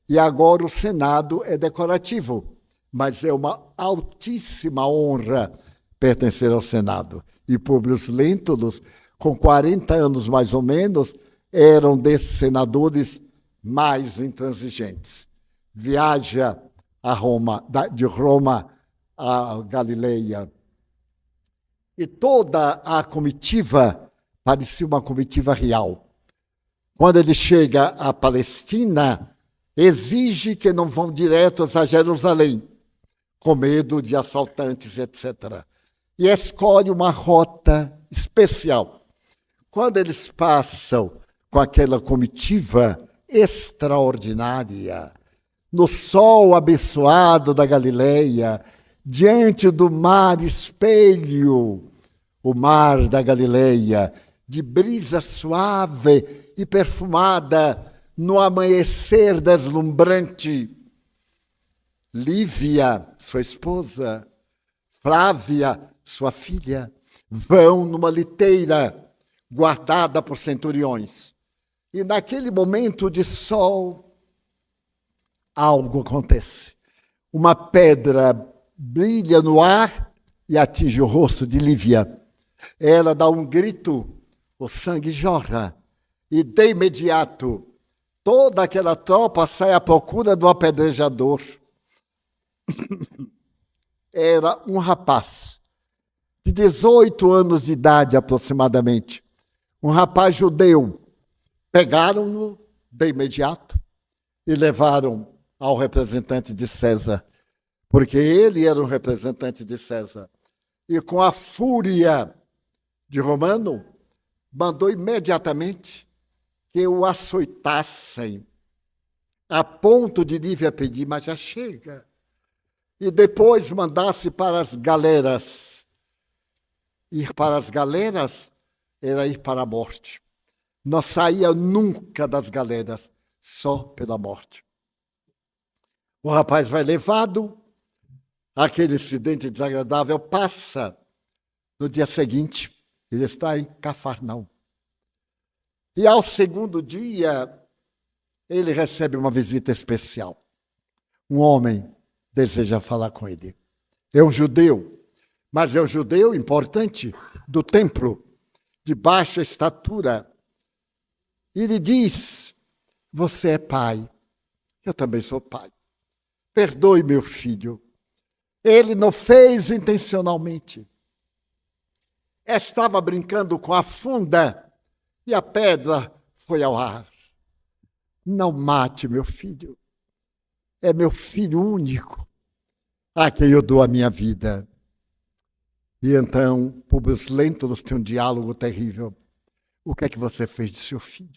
Speaker 1: e agora o Senado é decorativo, mas é uma altíssima honra pertencer ao Senado. E Públio Lentulus, com 40 anos mais ou menos, era um desses senadores mais intransigentes. Viaja a Roma, de Roma a Galileia. E toda a comitiva parecia uma comitiva real. Quando ele chega à Palestina, exige que não vão diretos a Jerusalém, com medo de assaltantes, etc. E escolhe uma rota especial. Quando eles passam com aquela comitiva extraordinária, no sol abençoado da Galileia, diante do mar espelho, o mar da Galileia, de brisa suave e perfumada, no amanhecer deslumbrante, Lívia, sua esposa, Flávia, sua filha, vão numa liteira guardada por centuriões. E naquele momento de sol, algo acontece. Uma pedra brilha no ar e atinge o rosto de Lívia. Ela dá um grito, o sangue jorra, e de imediato toda aquela tropa sai à procura do apedrejador. Era um rapaz de 18 anos de idade aproximadamente, um rapaz judeu. Pegaram-no de imediato e levaram ao representante de César, porque ele era um representante de César. E com a fúria de Romano, mandou imediatamente que o açoitassem, a ponto de Lívia pedir, mas já chega. E depois mandasse para as galeras. Ir para as galeras era ir para a morte. Não saía nunca das galeras, só pela morte. O rapaz vai levado, aquele incidente desagradável passa. No dia seguinte, ele está em Cafarnaum. E ao segundo dia, ele recebe uma visita especial. Um homem deseja falar com ele. É um judeu, mas é um judeu importante do templo, de baixa estatura. E ele diz: você é pai, eu também sou pai. Perdoe meu filho. Ele não fez intencionalmente. Estava brincando com a funda E a pedra foi ao ar. Não mate meu filho. É meu filho único, a quem eu dou a minha vida. E então, Públio Lentulus tem um diálogo terrível. O que é que você fez de seu filho?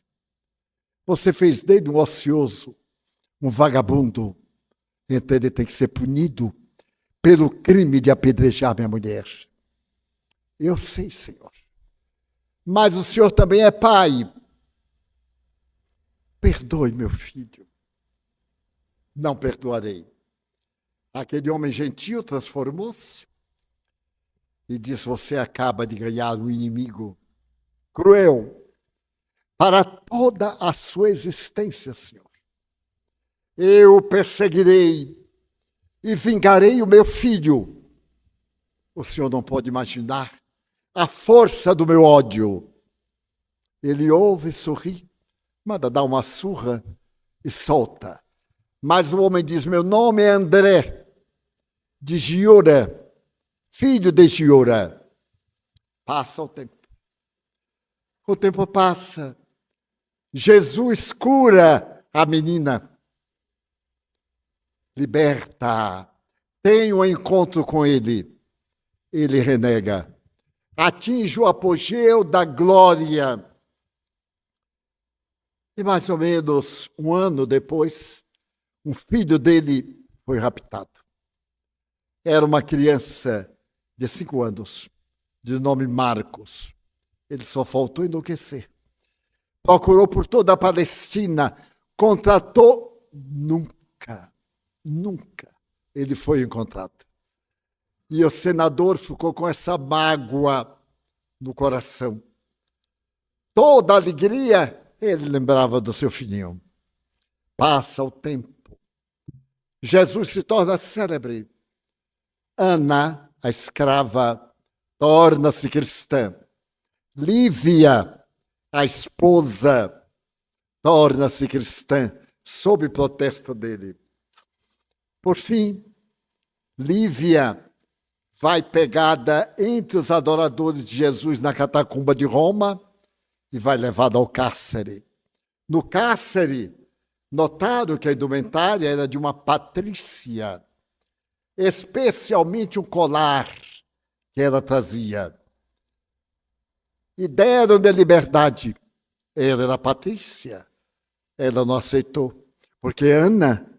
Speaker 1: Você fez dele um ocioso, um vagabundo. Então ele tem que ser punido pelo crime de apedrejar minha mulher. Eu sei, Senhor. Mas o Senhor também é pai. Perdoe, meu filho. Não perdoarei. Aquele homem gentil transformou-se e disse: você acaba de ganhar um inimigo cruel para toda a sua existência, Senhor. Eu o perseguirei e vingarei o meu filho. O Senhor não pode imaginar a força do meu ódio. Ele ouve, sorri, manda dar uma surra e solta. Mas o homem diz: meu nome é André, de Giora, filho de Giora. Passa o tempo. O tempo passa. Jesus cura a menina. Liberta. Tem um encontro com ele. Ele renega. Atinge o apogeu da glória. E mais ou menos um ano depois, um filho dele foi raptado. Era uma criança de 5 anos, de nome Marcos. Ele só faltou enlouquecer. Procurou por toda a Palestina, contratou, nunca ele foi encontrado. E o senador ficou com essa mágoa no coração. Toda alegria, ele lembrava do seu filhinho. Passa o tempo. Jesus se torna célebre. Ana, a escrava, torna-se cristã. Lívia, a esposa, torna-se cristã, sob protesto dele. Por fim, Lívia vai pegada entre os adoradores de Jesus na catacumba de Roma e vai levada ao cárcere. No cárcere, notaram que a indumentária era de uma patrícia, especialmente um colar que ela trazia. E deram-lhe liberdade. Ela era patrícia. Ela não aceitou, porque Ana,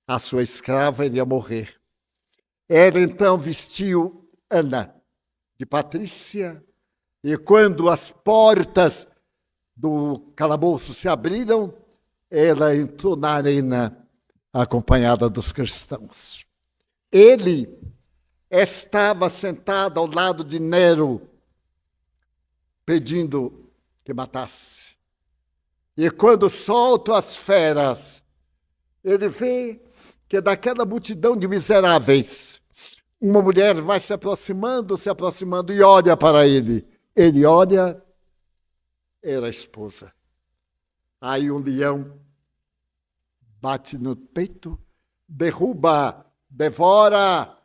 Speaker 1: a sua escrava, iria morrer. Ela então vestiu Ana de patrícia, e quando as portas do calabouço se abriram, ela entrou na arena acompanhada dos cristãos. Ele estava sentado ao lado de Nero, pedindo que matasse. E quando soltam as feras, ele vê que daquela multidão de miseráveis, uma mulher vai se aproximando e olha para ele. Ele olha, era a esposa. Aí um leão bate no peito, derruba, devora,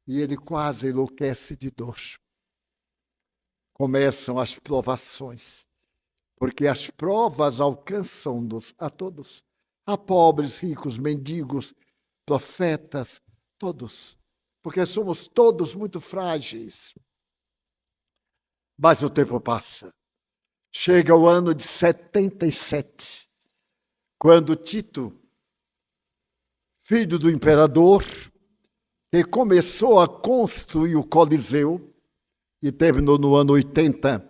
Speaker 1: e ele quase enlouquece de dor. Começam as provações, porque as provas alcançam-nos a todos, a pobres, ricos, mendigos, profetas, todos, porque somos todos muito frágeis. Mas o tempo passa. Chega o ano de 77, quando Tito, filho do imperador, que começou a construir o Coliseu e terminou no ano 80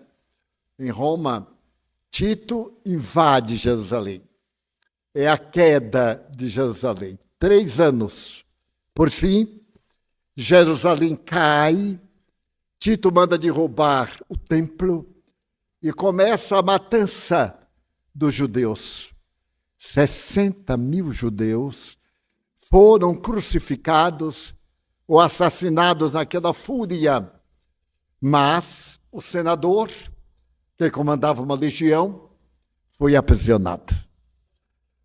Speaker 1: em Roma, Tito invade Jerusalém. É a queda de Jerusalém. 3 anos. Por fim, Jerusalém cai, Tito manda derrubar o templo e começa a matança dos judeus. 60.000 judeus foram crucificados ou assassinados naquela fúria. Mas o senador, que comandava uma legião, foi aprisionado.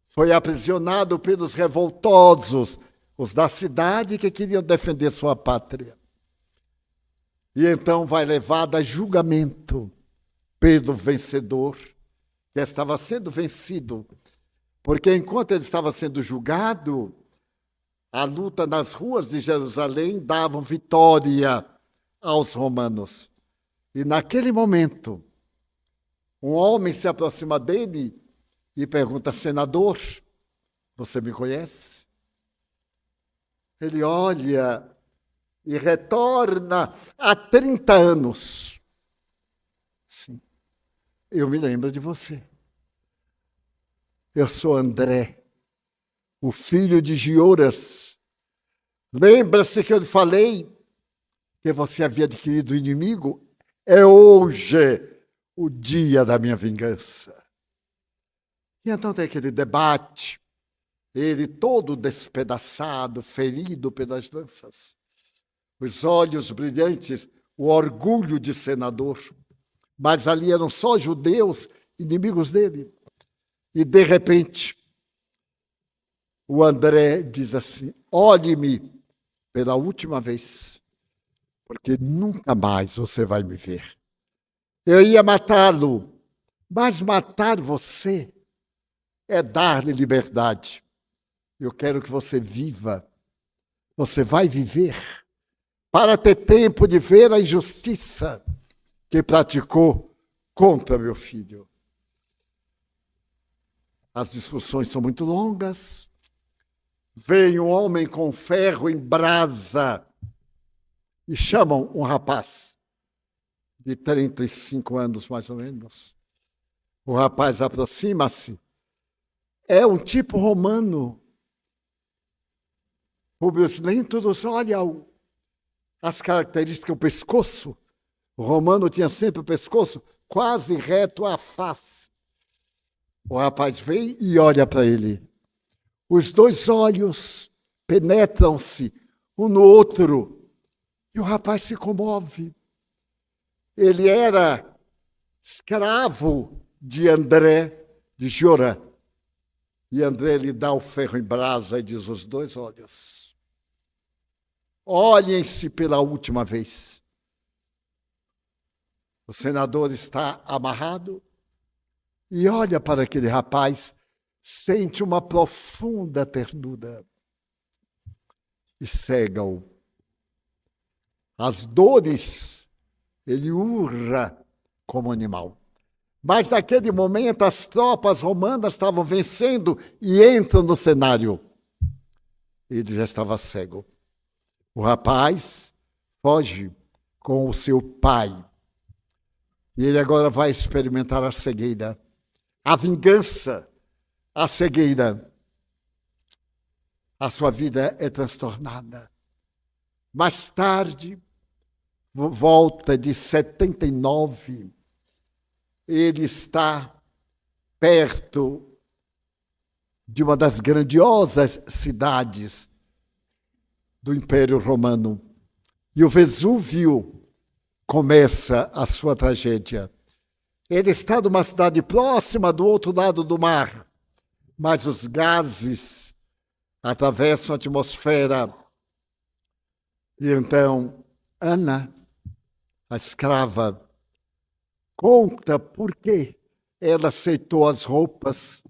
Speaker 1: Foi aprisionado pelos revoltosos, os da cidade que queriam defender sua pátria. E então vai levado a julgamento pelo vencedor, que estava sendo vencido, porque enquanto ele estava sendo julgado, a luta nas ruas de Jerusalém dava vitória aos romanos. E naquele momento, um homem se aproxima dele e pergunta: senador, você me conhece? Ele olha e retorna há 30 anos. Sim, eu me lembro de você. Eu sou André, o filho de Gioras. Lembra-se que eu lhe falei que você havia adquirido o inimigo? É hoje o dia da minha vingança. E então tem aquele debate, ele todo despedaçado, ferido pelas lanças, os olhos brilhantes, o orgulho de senador. Mas ali eram só judeus, inimigos dele. E, de repente, o André diz assim: olhe-me pela última vez, porque nunca mais você vai me ver. Eu ia matá-lo, mas matar você é dar-lhe liberdade. Eu quero que você viva. Você vai viver para ter tempo de ver a injustiça que praticou contra meu filho. As discussões são muito longas. Vem um homem com ferro em brasa e chamam um rapaz de 35 anos, mais ou menos. O rapaz aproxima-se. É um tipo romano. Publio Lentulus olha as características do pescoço. O romano tinha sempre o pescoço quase reto à face. O rapaz vem e olha para ele. Os dois olhos penetram-se um no outro. E o rapaz se comove. Ele era escravo de André, de Giora. E André lhe dá o ferro em brasa e diz: os dois olhos. Olhem-se pela última vez. O senador está amarrado e olha para aquele rapaz, sente uma profunda ternura e cega-o. As dores, ele urra como animal. Mas naquele momento as tropas romanas estavam vencendo e entram no cenário. Ele já estava cego. O rapaz foge com o seu pai. E ele agora vai experimentar a cegueira, a vingança, a cegueira. A sua vida é transtornada. Mais tarde, volta de 79, ele está perto de uma das grandiosas cidades do Império Romano. E o Vesúvio começa a sua tragédia. Ele está numa cidade próxima do outro lado do mar, mas os gases atravessam a atmosfera. E então, Ana, a escrava, conta por que ela aceitou as roupas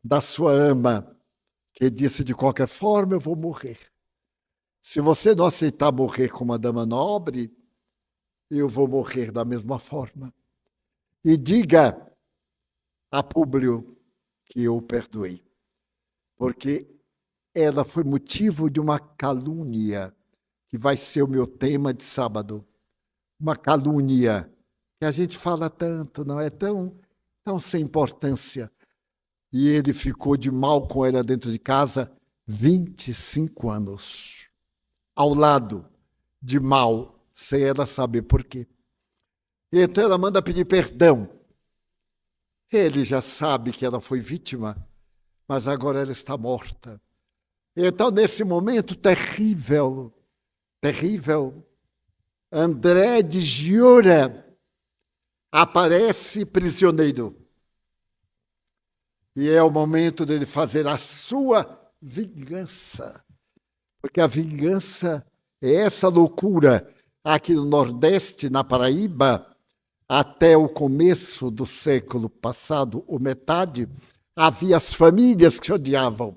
Speaker 1: da sua ama, que disse: de qualquer forma eu vou morrer. Se você não aceitar morrer como uma dama nobre, eu vou morrer da mesma forma. E diga a Públio que eu o perdoei, porque ela foi motivo de uma calúnia, que vai ser o meu tema de sábado. Uma calúnia que a gente fala tanto, não é tão sem importância. E ele ficou de mal com ela dentro de casa 25 anos. Ao lado de mal, sem ela saber por quê. E então ela manda pedir perdão. Ele já sabe que ela foi vítima, mas agora ela está morta. E então, nesse momento terrível, André de Giora aparece prisioneiro. E é o momento dele fazer a sua vingança. Porque a vingança é essa loucura. Aqui no Nordeste, na Paraíba, até o começo do século passado, ou metade, havia as famílias que se odiavam.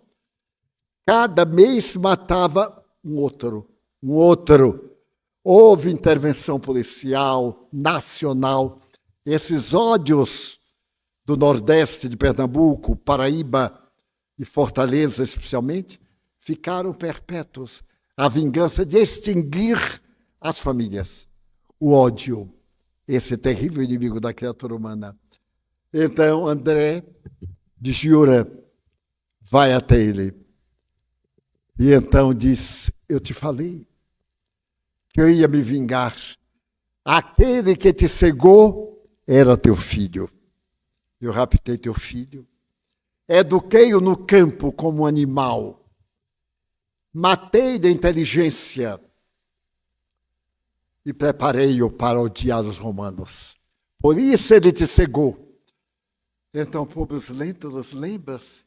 Speaker 1: Cada mês matava um outro, um outro. Houve intervenção policial, nacional. Esses ódios do Nordeste de Pernambuco, Paraíba e Fortaleza, especialmente, ficaram perpétuos. A vingança de extinguir as famílias. O ódio, esse terrível inimigo da criatura humana. Então, André de Giura vai até ele. E então diz, eu te falei que eu ia me vingar. Aquele que te cegou era teu filho. Eu raptei teu filho. Eduquei-o no campo como animal. Matei de inteligência e preparei-o para odiar os romanos. Por isso ele te cegou. Então, Públio Lentulus, lembra-se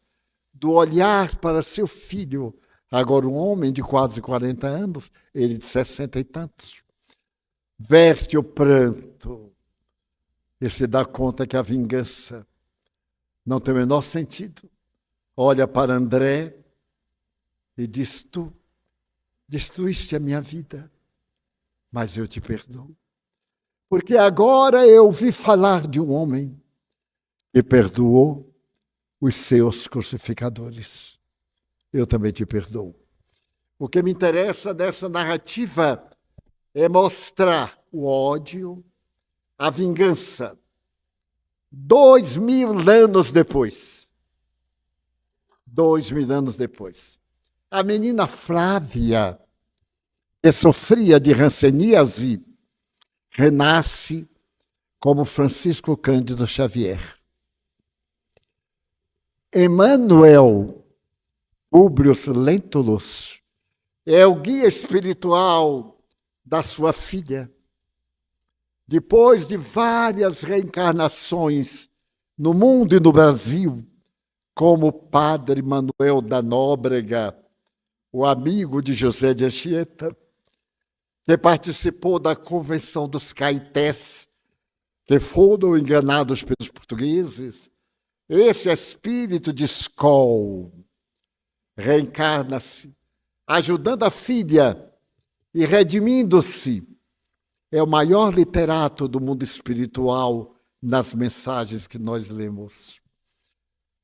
Speaker 1: do olhar para seu filho, agora um homem de quase 40 anos, ele de 60 e tantos. Verte o pranto e se dá conta que a vingança não tem o menor sentido. Olha para André e diz, tu destruíste a minha vida, mas eu te perdoo. Porque agora eu ouvi falar de um homem que perdoou os seus crucificadores. Eu também te perdoo. O que me interessa nessa narrativa é mostrar o ódio, a vingança. 2000 anos depois. 2000 anos depois. A menina Flávia, que sofria de hanseníase, renasce como Francisco Cândido Xavier. Emmanuel Públio Lentulus é o guia espiritual da sua filha. Depois de várias reencarnações no mundo e no Brasil, como Padre Manuel da Nóbrega, o amigo de José de Anchieta, que participou da Convenção dos Caetés, que foram enganados pelos portugueses, esse espírito de Skol reencarna-se, ajudando a filha e redimindo-se. É o maior literato do mundo espiritual nas mensagens que nós lemos.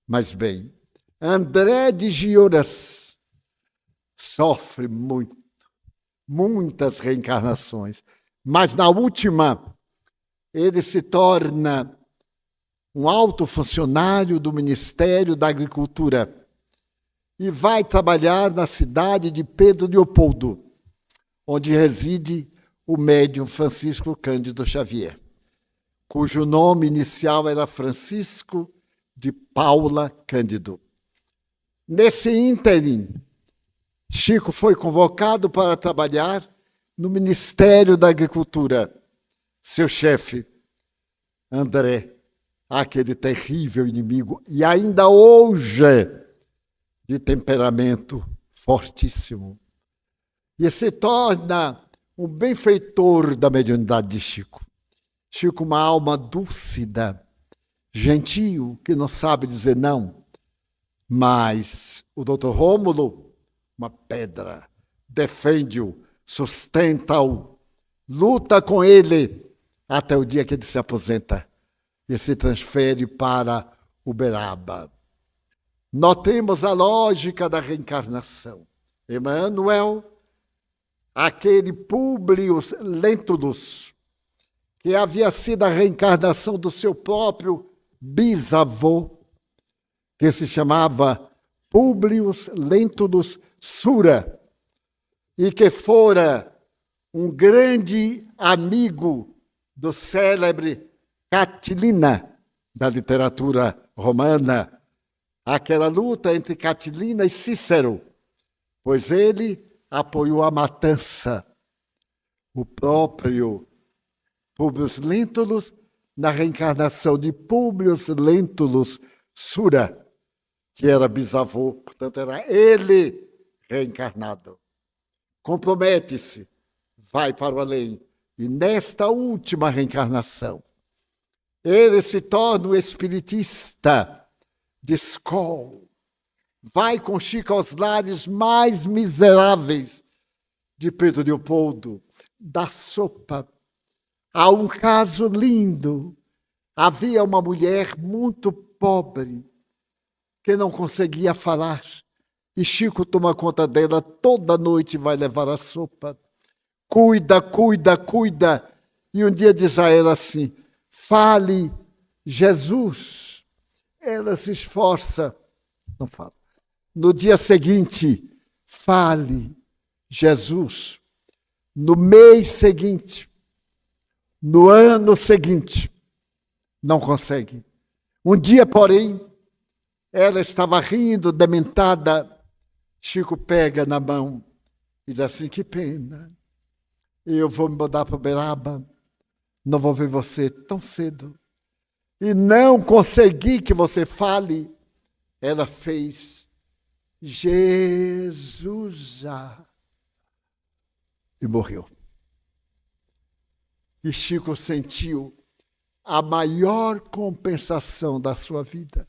Speaker 1: Mas bem, André de Gioras sofre muito, muitas reencarnações, mas na última ele se torna um alto funcionário do Ministério da Agricultura e vai trabalhar na cidade de Pedro Leopoldo, onde reside o médium Francisco Cândido Xavier, cujo nome inicial era Francisco de Paula Cândido. Nesse ínterim, Chico foi convocado para trabalhar no Ministério da Agricultura. Seu chefe, André, aquele terrível inimigo, e ainda hoje de temperamento fortíssimo. E se torna um benfeitor da mediunidade de Chico. Chico, uma alma dúcida, gentil, que não sabe dizer não. Mas o doutor Rômulo, uma pedra, defende-o, sustenta-o, luta com ele até o dia que ele se aposenta e se transfere para Uberaba. Notemos a lógica da reencarnação. Emmanuel, aquele Públio Lentulus, que havia sido a reencarnação do seu próprio bisavô, que se chamava Públio Lentulus Sura, e que fora um grande amigo do célebre Catilina, da literatura romana, aquela luta entre Catilina e Cícero, pois ele apoiou a matança. O próprio Públio Lentulus, na reencarnação de Públio Lentulus Sura, que era bisavô, portanto era ele reencarnado. Compromete-se, vai para o além. E nesta última reencarnação, Ele se torna um espiritista de escola. Vai com Chico aos lares mais miseráveis de Pedro Leopoldo, dá sopa. Há um caso lindo. Havia uma mulher muito pobre que não conseguia falar. E Chico toma conta dela toda noite e vai levar a sopa. Cuida, cuida, cuida. E um dia diz a ela assim, fale, Jesus. Ela se esforça, não fala. No dia seguinte, fale, Jesus. No mês seguinte, no ano seguinte, não consegue. Um dia, porém, ela estava rindo, dementada. Chico pega na mão e diz assim, que pena. Eu vou me mudar para Uberaba, não vou ver você tão cedo. E não consegui que você fale. Ela fez Jesus e morreu. E Chico sentiu a maior compensação da sua vida.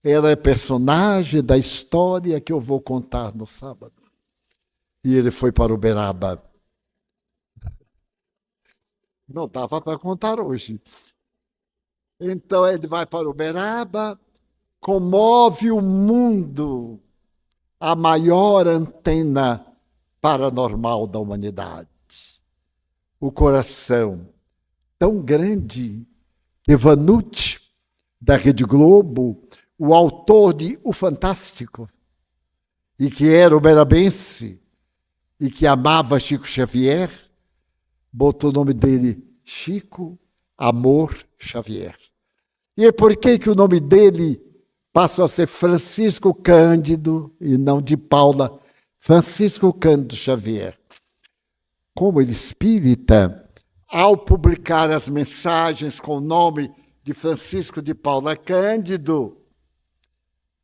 Speaker 1: Ela é personagem da história que eu vou contar no sábado. E ele foi para Uberaba. Não dava para contar hoje. Então ele vai para Uberaba, comove o mundo, a maior antena paranormal da humanidade. O coração tão grande que Vanucci, da Rede Globo, o autor de O Fantástico, e que era uberabense, e que amava Chico Xavier, botou o nome dele Chico Amor Xavier. E por que o nome dele passou a ser Francisco Cândido e não de Paula? Francisco Cândido Xavier. Como ele espírita, ao publicar as mensagens com o nome de Francisco de Paula Cândido,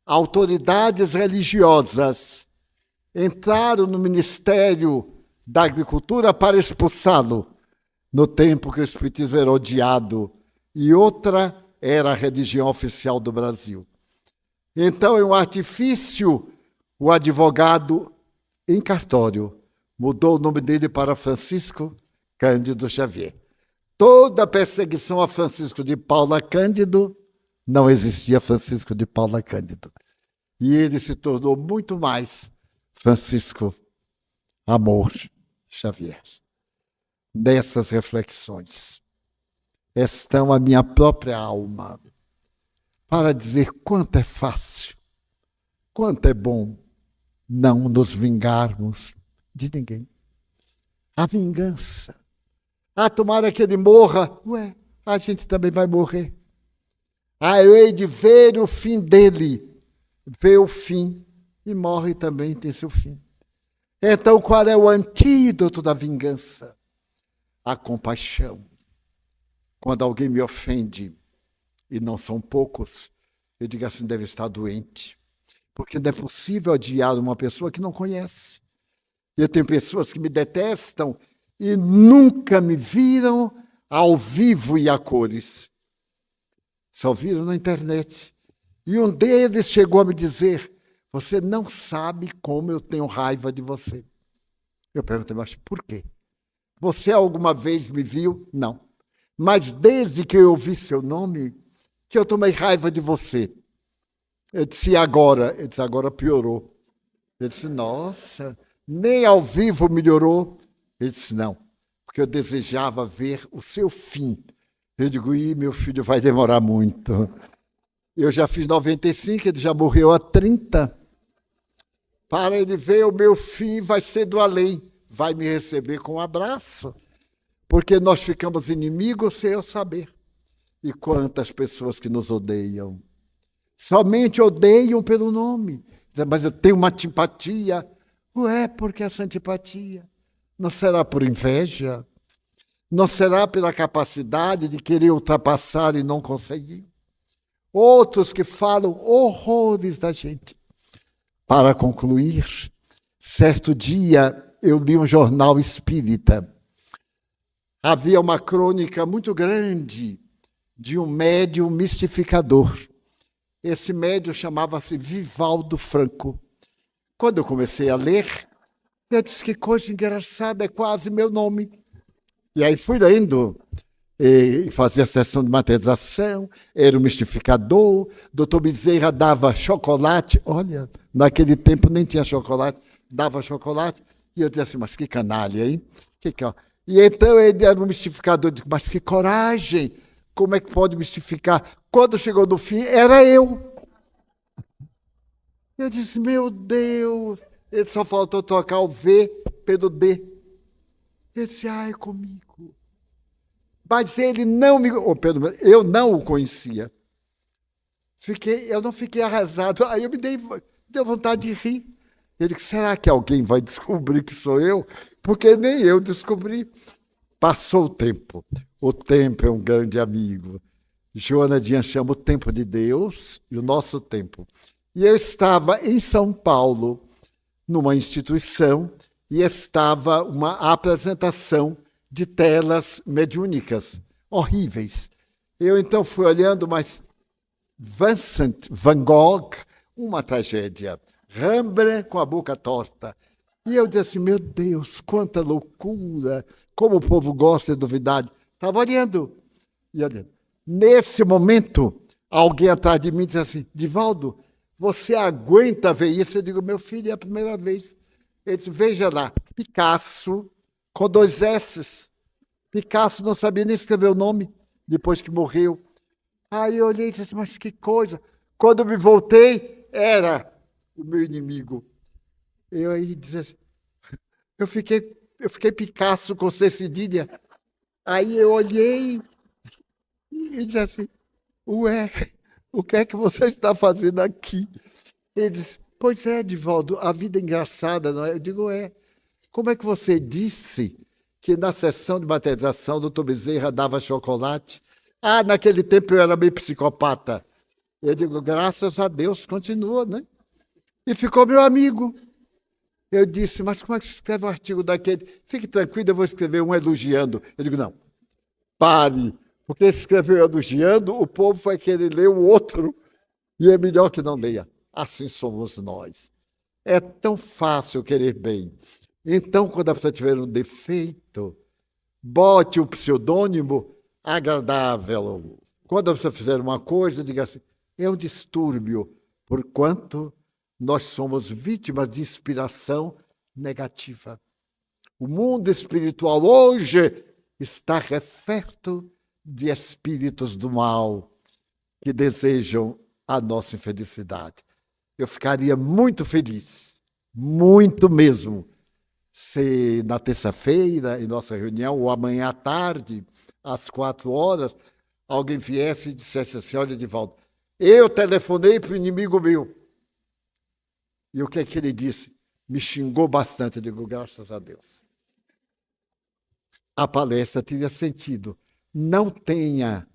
Speaker 1: autoridades religiosas entraram no Ministério da Agricultura para expulsá-lo, no tempo que o espiritismo era odiado, e outra era a religião oficial do Brasil. Então, em um artifício, o advogado em cartório mudou o nome dele para Francisco Cândido Xavier. Toda a perseguição a Francisco de Paula Cândido, não existia Francisco de Paula Cândido. E ele se tornou muito mais Francisco Amor Xavier. Nessas reflexões estão a minha própria alma para dizer quanto é fácil, quanto é bom não nos vingarmos de ninguém. A vingança. Tomara que ele morra. Ué, a gente também vai morrer. Eu hei de ver o fim dele. Vê o fim e morre também, tem seu fim. Então, qual é o antídoto da vingança? A compaixão. Quando alguém me ofende, e não são poucos, eu digo assim, deve estar doente. Porque não é possível odiar uma pessoa que não conhece. Eu tenho pessoas que me detestam e nunca me viram ao vivo e a cores. Só viram na internet. E um deles chegou a me dizer, você não sabe como eu tenho raiva de você. Eu perguntei, mas por quê? Você alguma vez me viu? Não. Mas desde que eu ouvi seu nome, que eu tomei raiva de você. Eu disse, e agora? Ele disse, agora piorou. Eu disse, nossa, nem ao vivo melhorou. Ele disse, não, porque eu desejava ver o seu fim. Eu digo, meu filho vai demorar muito. Eu já fiz 95, ele já morreu há 30. Para ele ver o meu fim, vai ser do além. Vai me receber com um abraço. Porque nós ficamos inimigos sem eu saber. E quantas pessoas que nos odeiam. Somente odeiam pelo nome. Mas eu tenho uma antipatia. Ué, por que essa antipatia? Não será por inveja? Não será pela capacidade de querer ultrapassar e não conseguir? Outros que falam horrores da gente. Para concluir, certo dia eu li um jornal espírita. Havia uma crônica muito grande de um médium mistificador. Esse médium chamava-se Vivaldo Franco. Quando eu comecei a ler, eu disse que coisa engraçada, é quase meu nome. E aí fui lendo, e fazia sessão de materialização, era um mistificador, doutor Bezerra dava chocolate, olha, naquele tempo nem tinha chocolate, dava chocolate, e eu dizia assim, mas que canalha, hein? E então ele era um mistificador, eu disse, mas que coragem, como é que pode mistificar? Quando chegou no fim, era eu. Eu disse, meu Deus, ele só faltou trocar o V pelo D. Ele disse, é comigo. Mas ele não me... Ou pelo menos, eu não o conhecia. Eu não fiquei arrasado. Aí eu deu vontade de rir. Ele disse, será que alguém vai descobrir que sou eu? Porque nem eu descobri. Passou o tempo. O tempo é um grande amigo. Joana Dias chama o tempo de Deus e o nosso tempo. E eu estava em São Paulo, numa instituição, e estava uma apresentação de telas mediúnicas, horríveis. Eu então fui olhando, mas Vincent van Gogh, uma tragédia. Rembrandt com a boca torta. E eu disse assim, meu Deus, quanta loucura, como o povo gosta de novidade. Estava olhando. E olhando. Nesse momento, alguém atrás de mim disse assim, Divaldo, você aguenta ver isso? Eu digo, meu filho, é a primeira vez. Ele disse, veja lá, Picasso, com 2 S's. Picasso não sabia nem escrever o nome, depois que morreu. Aí eu olhei e disse assim, mas que coisa. Quando eu me voltei, era o meu inimigo. Eu aí disse assim, eu fiquei Picasso com C cedilha. Aí eu olhei e disse assim, ué, o que é que você está fazendo aqui? Ele disse, pois é, Divaldo, a vida é engraçada, não é? Eu digo, é. Como é que você disse que na sessão de materialização o doutor Bezerra dava chocolate? Ah, naquele tempo eu era meio psicopata. Eu digo, graças a Deus, continua, né? E ficou meu amigo. Eu disse, mas como é que você escreve um artigo daquele? Fique tranquilo, eu vou escrever um elogiando. Eu digo, não, pare, porque se escreveu elogiando, o povo vai querer ler o outro, e é melhor que não leia. Assim somos nós. É tão fácil querer bem. Então, quando a pessoa tiver um defeito, bote um pseudônimo agradável. Quando a pessoa fizer uma coisa, diga assim, é um distúrbio, porquanto nós somos vítimas de inspiração negativa. O mundo espiritual hoje está referto de espíritos do mal que desejam a nossa infelicidade. Eu ficaria muito feliz, muito mesmo, se na terça-feira, em nossa reunião, ou amanhã à tarde, às 4 horas, alguém viesse e dissesse assim, olha, Divaldo, eu telefonei para o inimigo meu. E o que é que ele disse? Me xingou bastante. Eu digo, graças a Deus. A palestra teria sentido. Não tenha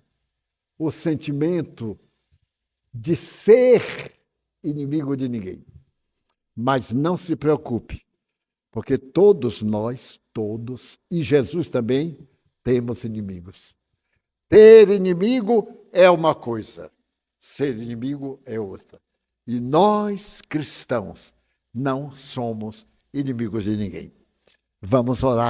Speaker 1: o sentimento de ser inimigo de ninguém. Mas não se preocupe, porque todos nós, e Jesus também, temos inimigos. Ter inimigo é uma coisa, ser inimigo é outra. E nós, cristãos, não somos inimigos de ninguém. Vamos orar.